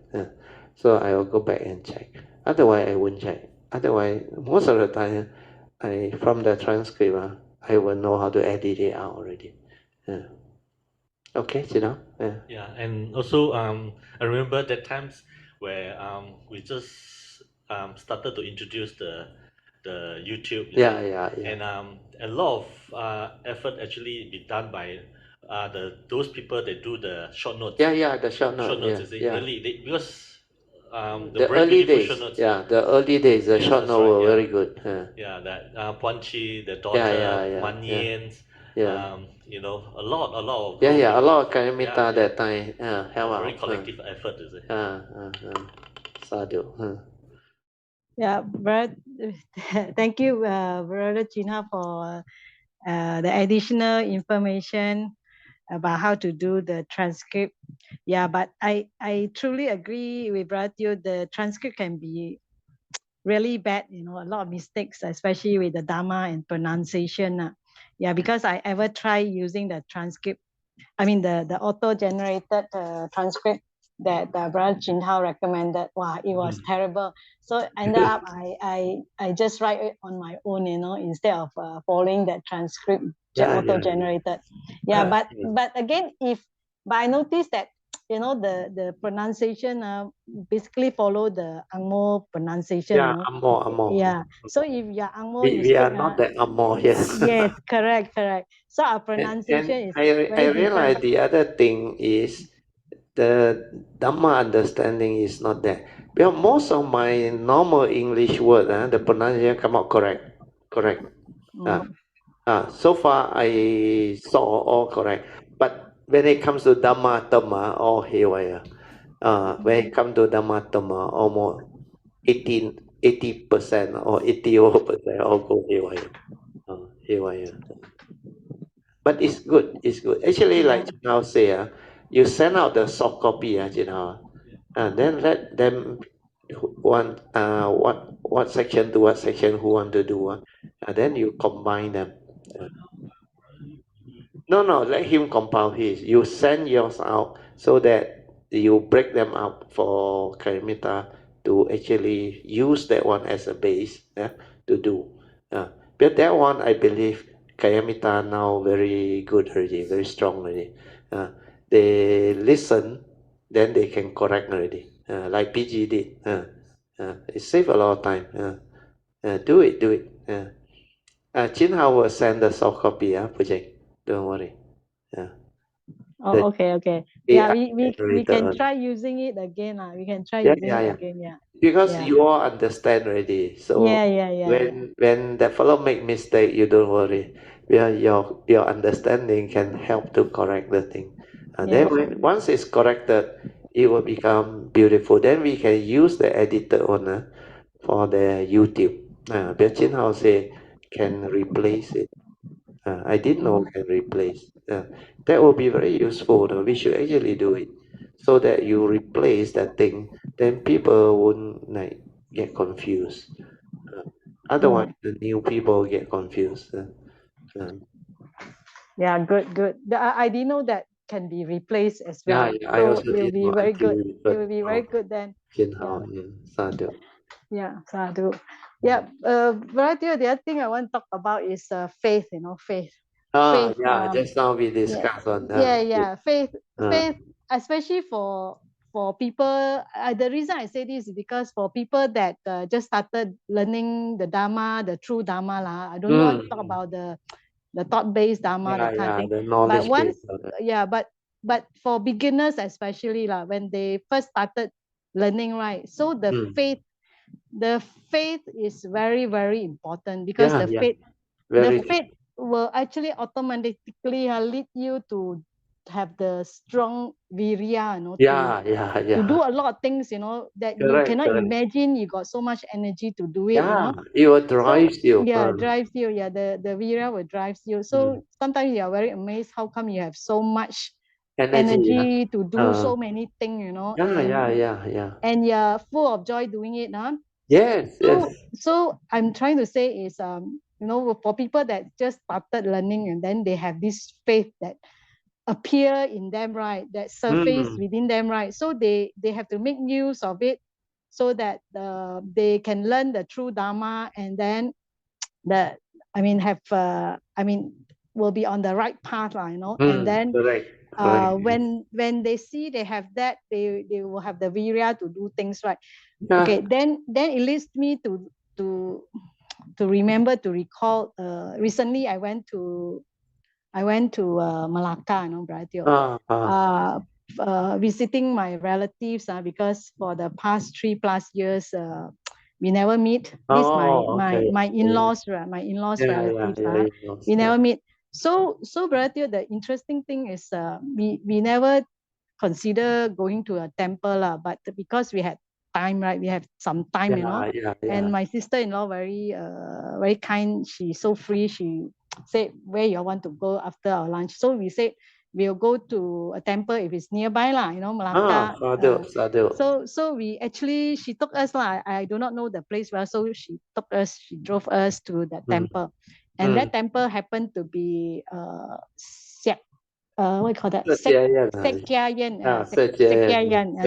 So I will go back and check. Otherwise, I won't check. Otherwise, most of the time, from the transcript, I will know how to edit it out already. Okay, you know. Yeah, and also I remember that times where we just started to introduce the YouTube. Yeah. And a lot of effort actually be done by those people that do the short notes. Yeah, the short note. Short notes, Yeah, is it? yeah. Really, because the The very early beautiful days. short notes. Yeah, the early days, the Yes, short that's note right, were yeah. very good. Yeah, that Puan Chi, the daughter, Yeah. Manians, Yeah. you know, a lot of Yeah, those a people. lot of Kayamita Yeah. that time. Help Very out. collective effort, is it? Sadhu. Yeah, Brother, thank you, Brother China, for the additional information about how to do the transcript. Yeah, but I truly agree with Brother Teo. The transcript can be really bad, a lot of mistakes, especially with the Dharma and pronunciation. Yeah, because I ever try using the transcript, I mean the auto-generated transcript that Brother Chin Hao recommended. Wow, it was terrible. So ended up I just write it on my own, instead of following that transcript auto-generated. Yeah, but again, but I noticed that the pronunciation basically follow the Angmo pronunciation. Yeah, Angmo. Yeah. So if you're Angmo, you We are speak. not that Angmo, yes. Yes, correct. So our And pronunciation is I very realize different. the other thing is the Dhamma understanding is not there. Because most of my normal English word, the pronunciation come out correct. So far I saw all correct. But when it comes to Dhamma Dhamma, all haywire. When it comes to Dhamma Dhamma, almost 80% or 80% all go haywire. Haywire. But it's good. Actually, like Jinao say, you send out the soft copy, Jinao, and then let them want what section to what section who want to do, and then you combine them. No, let him compile his. You send yours out so that you break them up for Karimita to actually use that one as a base to do. But that one, I believe, Kayamita now very good already, very strong already. They listen, then they can correct already, like PG did. It save a lot of time. Do it. Chin Hao will send the soft copy, project. Don't worry. Yeah. Oh, okay. Yeah, AI we generated can one. try using it again. We can try Yeah. using it again. Yeah. Because Yeah. you all understand already. So Yeah. when the fellow make mistake, you don't worry. Yeah, your understanding can help to correct the thing. And then once it's corrected, it will become beautiful. Then we can use the editor on for the YouTube. But Chin Hao say can replace it. I didn't know can replace. That will be very useful. We should actually do it so that you replace that thing. Then people won't like get confused. Otherwise, the new people get confused. Yeah, good. I didn't know that can be replaced as well. Yeah, I So also it will didn't be know very until good. we It heard will be very good then. How, sadhu. Yeah, sadhu. Yeah, Brother, the other thing I want to talk about is faith. Faith. Faith. Just now we discussed on that. Yeah. Faith, especially for people. The reason I say this is because for people that just started learning the Dharma, the true Dharma lah. I don't want to talk about the thought-based Dharma, that kind of thing. The knowledge. But once, but for beginners especially lah, when they first started learning, right? So the faith is very, very important because the faith will actually automatically lead you to have the strong virya, to do a lot of things, that you cannot imagine. You got so much energy to do it, it will drive you. Drives you. The virya will drive you. So sometimes you are very amazed how come you have so much energy to do so many things, and you're full of joy doing it, Yes. So I'm trying to say is, for people that just started learning and then they have this faith that appear in them, right? That surface within them, right? So they have to make use of it so that they can learn the true Dharma, and then will be on the right path, and then when they see they have that, they will have the virya to do things right. Okay, then it leads me to remember, to recall. Recently, I went to Malacca, Brother, visiting my relatives, because for the past 3+ years, we never meet. This my in-laws, my in-laws relatives, we never meet. So Brother, the interesting thing is, we never consider going to a temple, but because we had time, right? We have some time, and my sister-in-law very very kind. She's so free. She said, where you want to go after our lunch? So we said we'll go to a temple if it's nearby, Malacca. So we actually, she took us, I do not know the place well, so she drove us to that temple, and that temple happened to be what you call that? Sekyayan. Yeah, Sekyayan.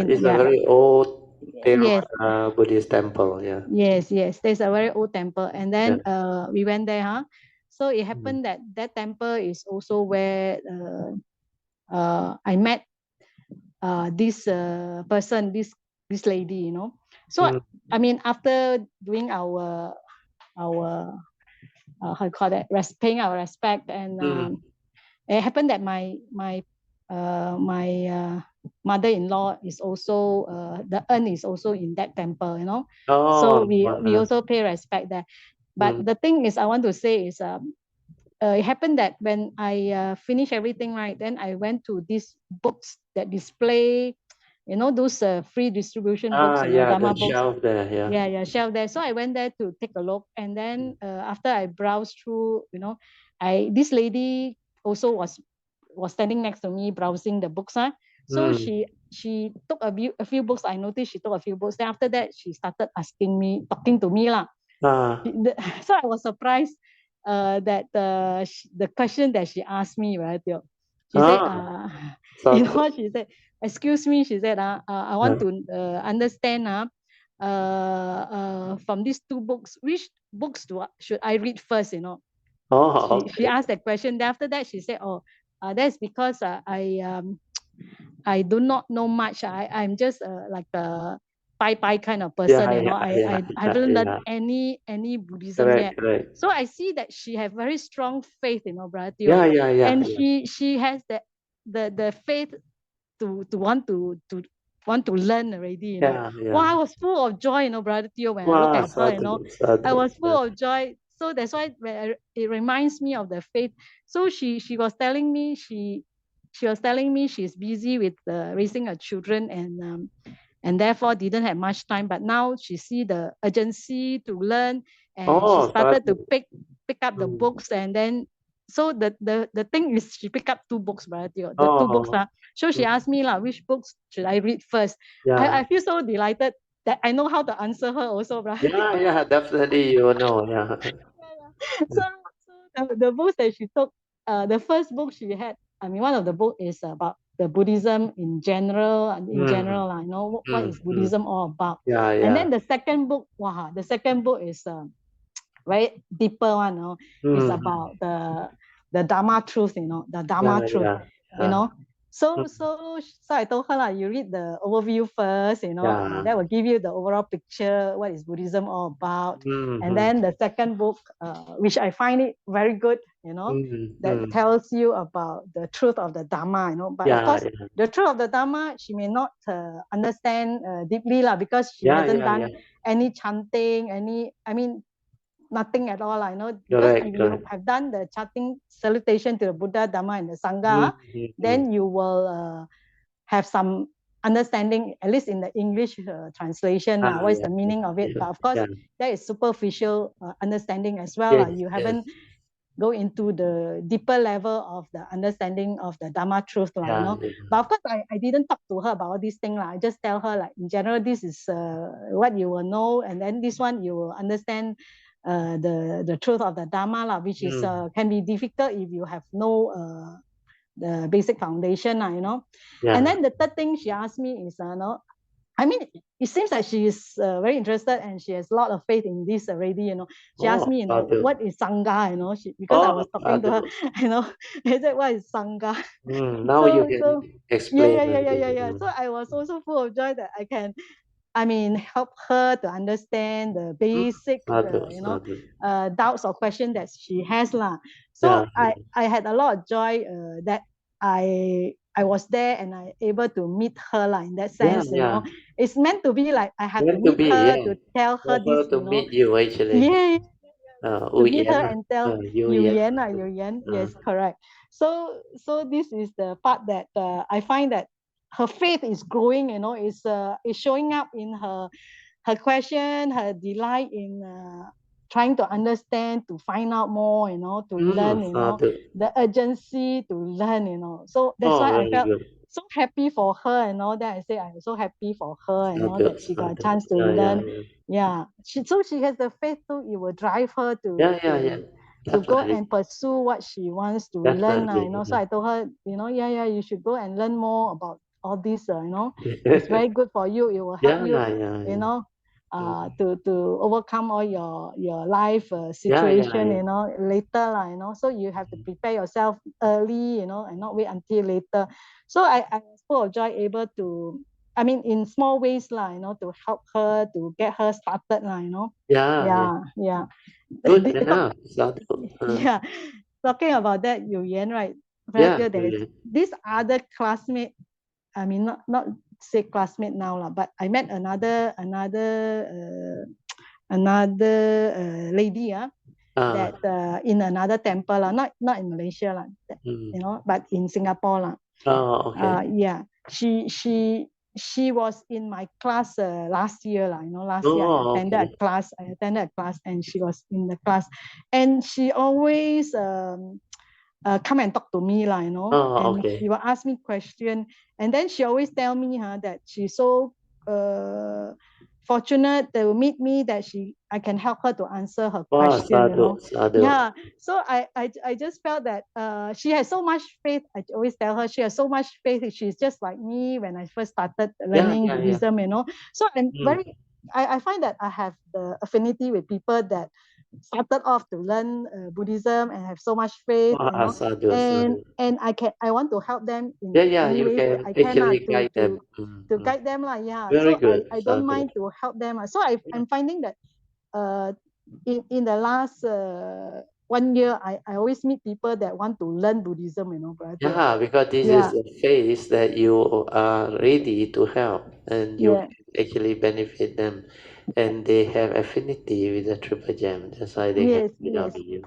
It's a very old Buddhist temple. Yes. There's a very old temple, and then we went there, So it happened that temple is also where I met this person, this lady, So after doing our how you call that, paying our respect, and it happened that my mother-in-law is also, the urn is also in that temple, so we also pay respect there. But the thing is, I want to say is, it happened that when I finished everything, right, then I went to these books that display, those free distribution books, Dharma books. Shelf there, shelf there. So I went there to take a look, and then after I browsed through, this lady also was standing next to me browsing the books. So she took a few books. I noticed she took a few books. Then after that, she started talking to me. So I was surprised that the question that she asked me, right? She said, she said, excuse me, she said, I want to understand from these two books, which books should I read first, She asked that question. Then after that, she said, that's because I do not know much. I'm just like a pai kind of person, I haven't learned any Buddhism yet. So I see that she has very strong faith, Brother. And she has the faith to want to learn already, Wow, I was full of joy, Brother Teo, when I look at her, I was full of joy. So that's why it reminds me of the faith. So she was telling me she's busy with raising her children, and therefore didn't have much time. But now she see the urgency to learn, and she started to pick up the books, and then so the thing is she picked up 2 books, right? The 2 books. So she asked me which books should I read first. I feel so delighted that I know how to answer her also, right? Yeah, definitely you know. Yeah. So the books that she took, the first book she had, I mean, one of the book is about the Buddhism in general, you know, what is Buddhism all about. And then the second book, wow, the second book is very deeper one, you know. It's about the Dharma truth, you know, the Dharma truth, you know. So I told her you read the overview first, you know, that will give you the overall picture, what is Buddhism all about. And then the second book, which I find it very good, you know, that tells you about the truth of the Dharma, you know. But of course, the truth of the Dharma, she may not understand deeply because she hasn't done any chanting, nothing at all, you know, because if you have done the chanting salutation to the Buddha, Dharma, and the Sangha, then you will have some understanding, at least in the English translation, what is the meaning of it. But of course, that is superficial understanding as well. You haven't go into the deeper level of the understanding of the Dharma truth, you know. But of course, I didn't talk to her about all these things. I just tell her in general, this is what you will know, and then this one you will understand the truth of the Dharma, which is can be difficult if you have no the basic foundation, you know. And then the third thing she asked me is, I mean, it seems like she is very interested and she has a lot of faith in this already, you know. She asked me, you know, what is Sangha, you know, because I was talking to her, you know, I said, what is Sangha? Now you can explain. Yeah. So I was also full of joy that I can, help her to understand the basic, doubts or questions that she has, lah. So I had a lot of joy that I was there and I able to meet her, in that sense, you know. It's meant to be like I have to meet her to tell her this, to you know. meet you actually. To meet her and tell Yu Yan. Yes, correct. So this is the part that I find that her faith is growing, you know, is showing up in her question, her delight in trying to understand, to find out more, you know, to learn, you know, the urgency to learn, you know. So that's why I felt so happy for her, you know. That I say I'm so happy for her, you know, that she got a chance to learn. So she has the faith, so it will drive her to go and pursue what she wants to learn, you know. So I told her, you know, you should go and learn more about all this, you know. It's very good for you. It will help you, you know, to overcome all your life situation, you know, later, you know. So you have to prepare yourself early, you know, and not wait until later. So I was full of joy, able to, in small ways, you know, to help her, to get her started, you know. Yeah. Good enough. Yeah. Talking about that, Yu Yan, right? There's this other classmate, not say classmate now, but I met another lady, that in another temple, not in Malaysia, you know, but in Singapore. Yeah. She was in my class last year, you know. Last year I attended a class. And she was in the class, and she always come and talk to me, you know. She will ask me question, and then she always tell me that she's so fortunate to meet me, that I can help her to answer her question, you know. Yeah. So I just felt that she has so much faith. I always tell her she has so much faith. She's just like me when I first started learning Buddhism, you know. So I'm I find that I have the affinity with people that started off to learn Buddhism and have so much faith, you know. And I want to help them in any way that I can, to guide them, Very so good. I don't mind to help them. So I'm finding that in the last 1 year, I always meet people that want to learn Buddhism, you know, brother. Because this is a phase that you are ready to help, and you can actually benefit them, and they have affinity with the Triple Gem. That's why they have you.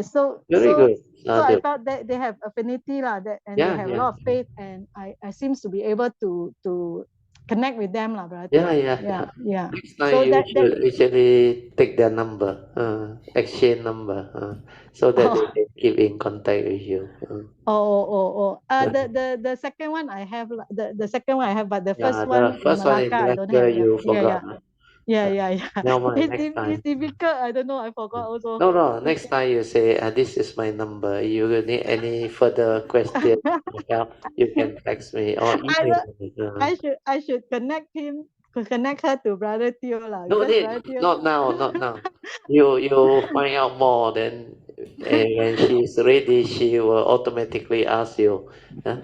So Very good. So I felt that they have affinity, and they have a lot of faith, and I seems to be able to connect with them, lah, brother. Yeah. Yeah. Next time So you that should actually take their number, exchange number, so that they can keep in contact with you. The second one I have, the second one I have, but the first Yeah, one the first in one in Malacca I don't Malacca have. you Yeah. forgot. Yeah. Never mind, next time. It's difficult. I don't know. I forgot also. No, next time you say, this is my number. You will need any further question or help, you can text me or email me. I should connect her to Brother Teo, lah. No Because need, Brother Teo, not now. You find out more, then when she's ready, she will automatically ask you, Yeah.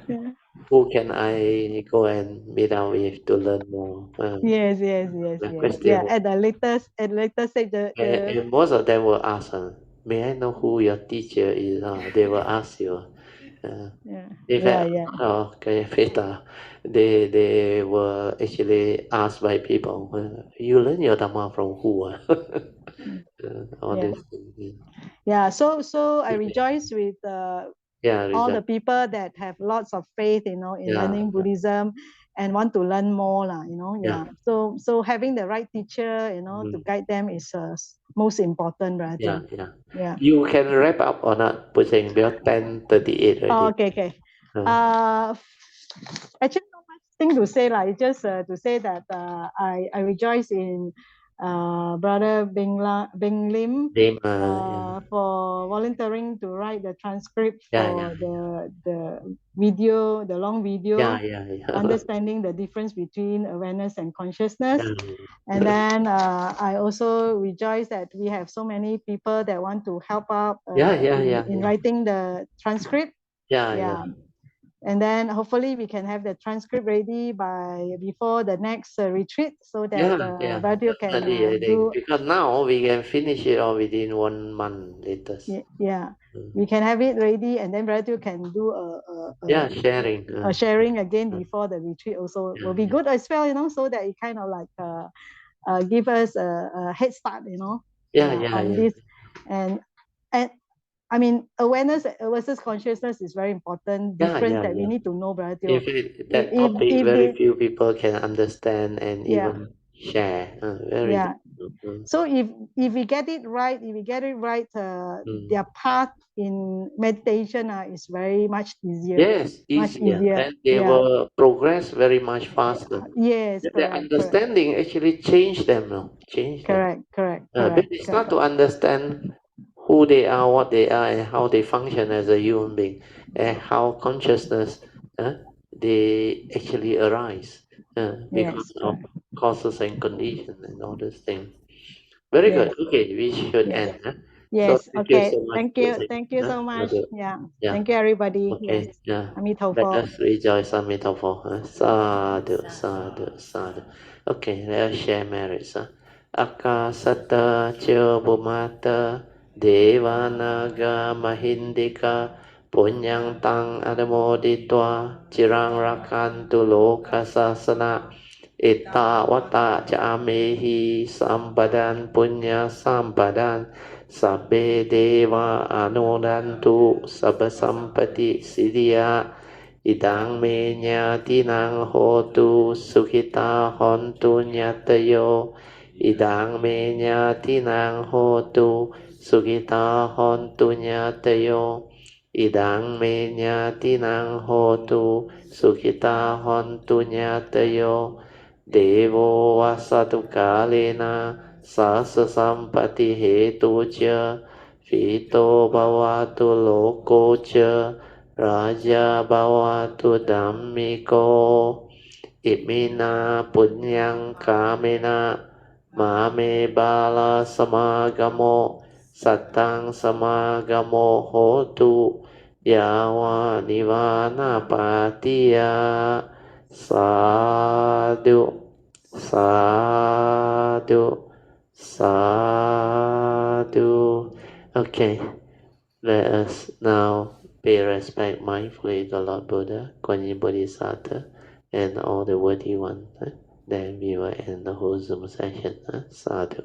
who can I go and meet up with to learn more? Yes. The question Yeah, will- at the later stage, and most of them will ask, may I know who your teacher is? They will ask you. In fact, okay, Peter, they were actually asked by people, you learn your Dhamma from who? All Yeah. this thing. Yeah, so I rejoice with all the people that have lots of faith, in learning Buddhism and want to learn more, lah. So having the right teacher, to guide them is most important, right? Yeah. You can wrap up or not, Poh Cheng, because 10:38 already. Okay. Actually, not much thing to say, lah. It's just to say that I rejoice in Brother Beng Lim for volunteering to write the transcript for the video, the long video, understanding the difference between awareness and consciousness. And then I also rejoice that we have so many people that want to help out in writing the transcript. And then hopefully we can have the transcript ready before the next retreat, so that Brother can do. Because now we can finish it all within 1 month latest. We can have it ready, and then Brother can do sharing. Sharing again before the retreat. Also will be good as well, so that it kind of like give us a head start, on this. And I mean, awareness versus consciousness is very important difference that we need to know, Brother Teo. That topic very few people can understand and even share. So if we get it right, their path in meditation is very much easier. Yes, easier. And they will progress very much faster. Yes, the understanding actually change them now. Correct. But it's not to understand who they are, what they are, and how they function as a human being, and how consciousness they actually arise because of causes and conditions and all those things. Very good. Okay, we should end. Yes. So Okay. thank you so much. Thank you so much. Thank you, everybody. Okay. Amitabha. Let us rejoice. Amitabha. Sadhu. Okay, let us share merits. Akasata ca bhumata devanaga mahindika punyang tang adamoditwa cirang rakantu lokasasana ita wata ca amehi sampadan punya sampadan sabbe deva anudantu sabba sampati siddhya idang me nyatinang hotu sukhita hontu nyatayo idang me nyatinang hotu sukhita hontu nyatayo idang me nyatinang hotu sukhita hontu nyatayo devo vasatu kalena sasa sampati hetu ca vito bhavatu loko ca raja bhavatu dhammiko imina punyang kamena mame bala samagamo satang samagamo hotu yawa nivana patiya sadhu. Okay, let us now pay respect mindfully to Lord Buddha, Kuan Yin Bodhisattva, and all the worthy ones. Then we will end the whole Zoom session. Sadhu.